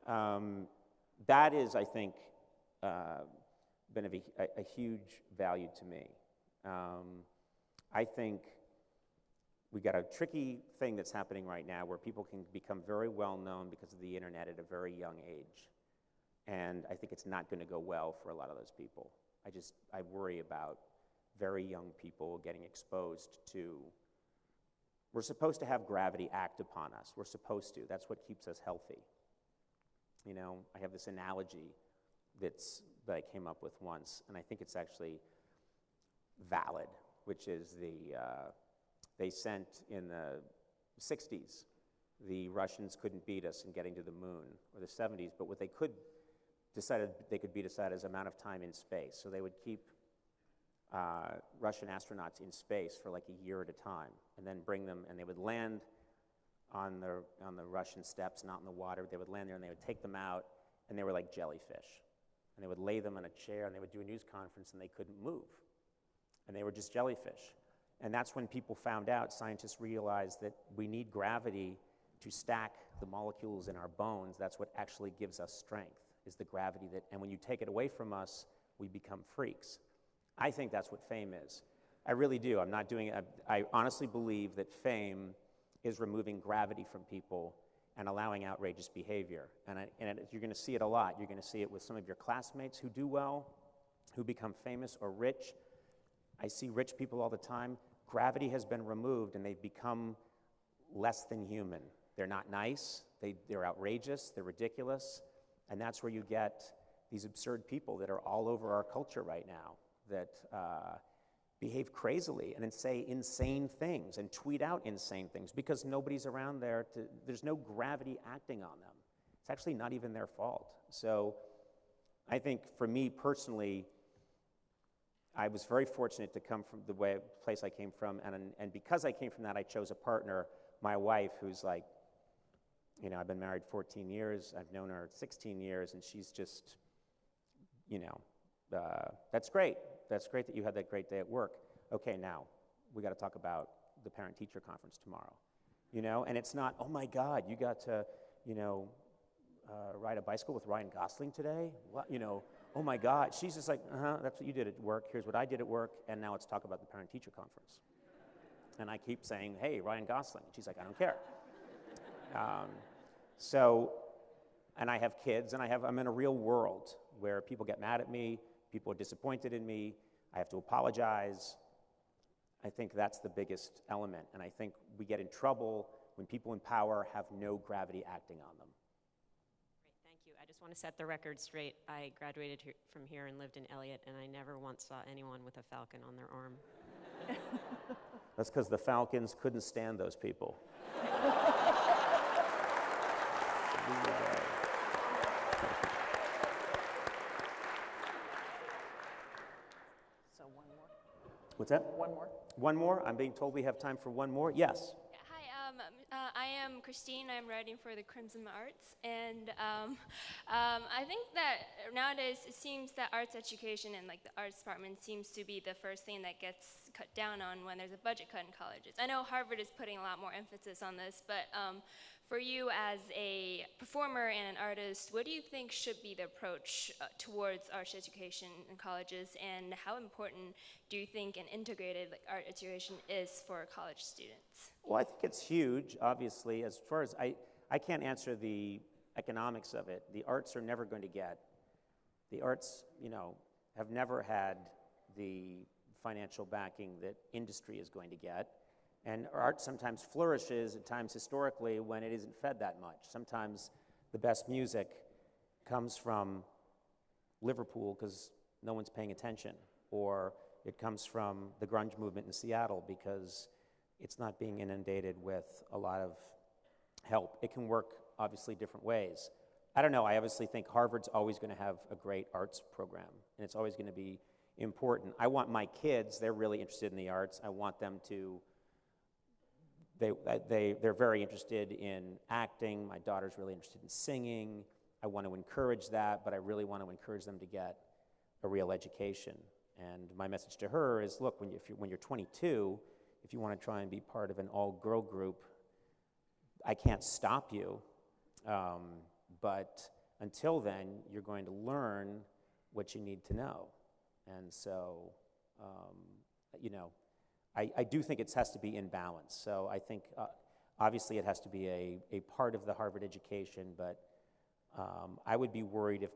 that is, I think, been of a huge value to me. I think we got a tricky thing that's happening right now where people can become very well known because of the internet at a very young age. And I think it's not going to go well for a lot of those people. I worry about very young people getting exposed to, we're supposed to have gravity act upon us. We're supposed to. That's what keeps us healthy. You know, I have this analogy that I came up with once, and I think it's actually valid, which is they sent in the 60s, the Russians couldn't beat us in getting to the moon, or the 70s, but what they decided they could beat us at is amount of time in space. So they would keep Russian astronauts in space for like a year at a time, and then bring them, and they would land on the Russian steppes, not in the water. They would land there, and they would take them out, and they were like jellyfish. And they would lay them on a chair, and they would do a news conference, and they couldn't move. And they were just jellyfish. And that's when people found out, scientists realized that we need gravity to stack the molecules in our bones. That's what actually gives us strength, is the gravity and when you take it away from us, we become freaks. I think that's what fame is. I really do. I'm not doing it. I honestly believe that fame is removing gravity from people and allowing outrageous behavior. And you're going to see it a lot. You're going to see it with some of your classmates who do well, who become famous or rich. I see rich people all the time. Gravity has been removed, and they've become less than human. They're not nice. They're outrageous. They're ridiculous. And that's where you get these absurd people that are all over our culture right now that behave crazily and say insane things and tweet out insane things because nobody's around there. There's no gravity acting on them. It's actually not even their fault. So I think for me personally, I was very fortunate to come from the place I came from, and because I came from that, I chose a partner, my wife, who's like, you know, I've been married 14 years, I've known her 16 years, and she's just, you know, that's great. That's great that you had that great day at work. Okay, now, we got to talk about the parent-teacher conference tomorrow. You know, and it's not, oh my God, you got to, you know, ride a bicycle with Ryan Gosling today? What, you know, oh my God. She's just like, that's what you did at work. Here's what I did at work, and now let's talk about the parent-teacher conference. And I keep saying, hey, Ryan Gosling. She's like, I don't care. And I have kids, and I'm in a real world where people get mad at me, people are disappointed in me, I have to apologize. I think that's the biggest element, and I think we get in trouble when people in power have no gravity acting on them. Great, thank you. I just want to set the record straight. I graduated from here and lived in Elliott, and I never once saw anyone with a falcon on their arm. That's because the Falcons couldn't stand those people. So one more. What's that? One more. One more? I'm being told we have time for one more. Yes. Hi, I am Christine Christine. I'm writing for the Crimson Arts, and I think that nowadays it seems that arts education and like the arts department seems to be the first thing that gets cut down on when there's a budget cut in colleges. I know Harvard is putting a lot more emphasis on this, but for you as a performer and an artist, what do you think should be the approach towards arts education in colleges, and how important do you think an integrated art education is for college students? Well, I think it's huge, obviously. As far as I can't answer the economics of it. The arts are never going to get, the arts, have never had the financial backing that industry is going to get. And art sometimes flourishes at times historically when it isn't fed that much. Sometimes the best music comes from Liverpool because no one's paying attention, or it comes from the grunge movement in Seattle because it's not being inundated with a lot of help. It can work, obviously, different ways. I don't know, I obviously think Harvard's always going to have a great arts program, and it's always going to be important. I want my kids, they're really interested in the arts, I want them to, they're very interested in acting. My daughter's really interested in singing. I want to encourage that, but I really want to encourage them to get a real education. And my message to her is, look, when you're 22, if you want to try and be part of an all-girl group, I can't stop you. But until then, you're going to learn what you need to know. And so, I do think it has to be in balance. So I think, obviously, it has to be a part of the Harvard education, but I would be worried if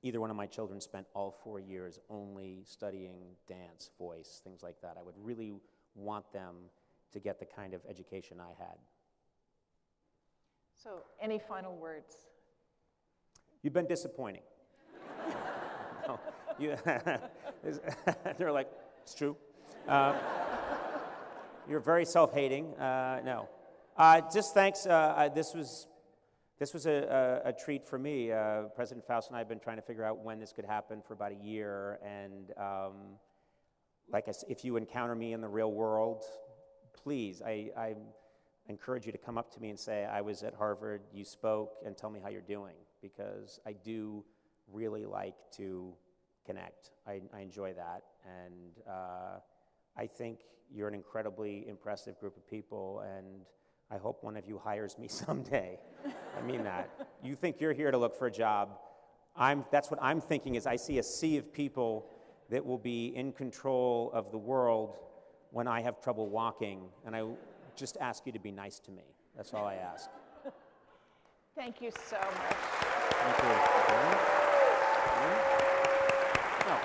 either one of my children spent all 4 years only studying dance, voice, things like that. I would really want them to get the kind of education I had. So, any final words? You've been disappointing. No, they're like, it's true. You're very self-hating. No. Just thanks. This was a treat for me. President Faust and I have been trying to figure out when this could happen for about a year. And like I said, if you encounter me in the real world, please, I encourage you to come up to me and say, I was at Harvard, you spoke, and tell me how you're doing. Because I do really like to connect. I enjoy that. And I think you're an incredibly impressive group of people, and I hope one of you hires me someday. I mean that. You think you're here to look for a job. That's what I'm thinking is I see a sea of people that will be in control of the world when I have trouble walking, and I just ask you to be nice to me. That's all I ask. Thank you so much. Thank you. No.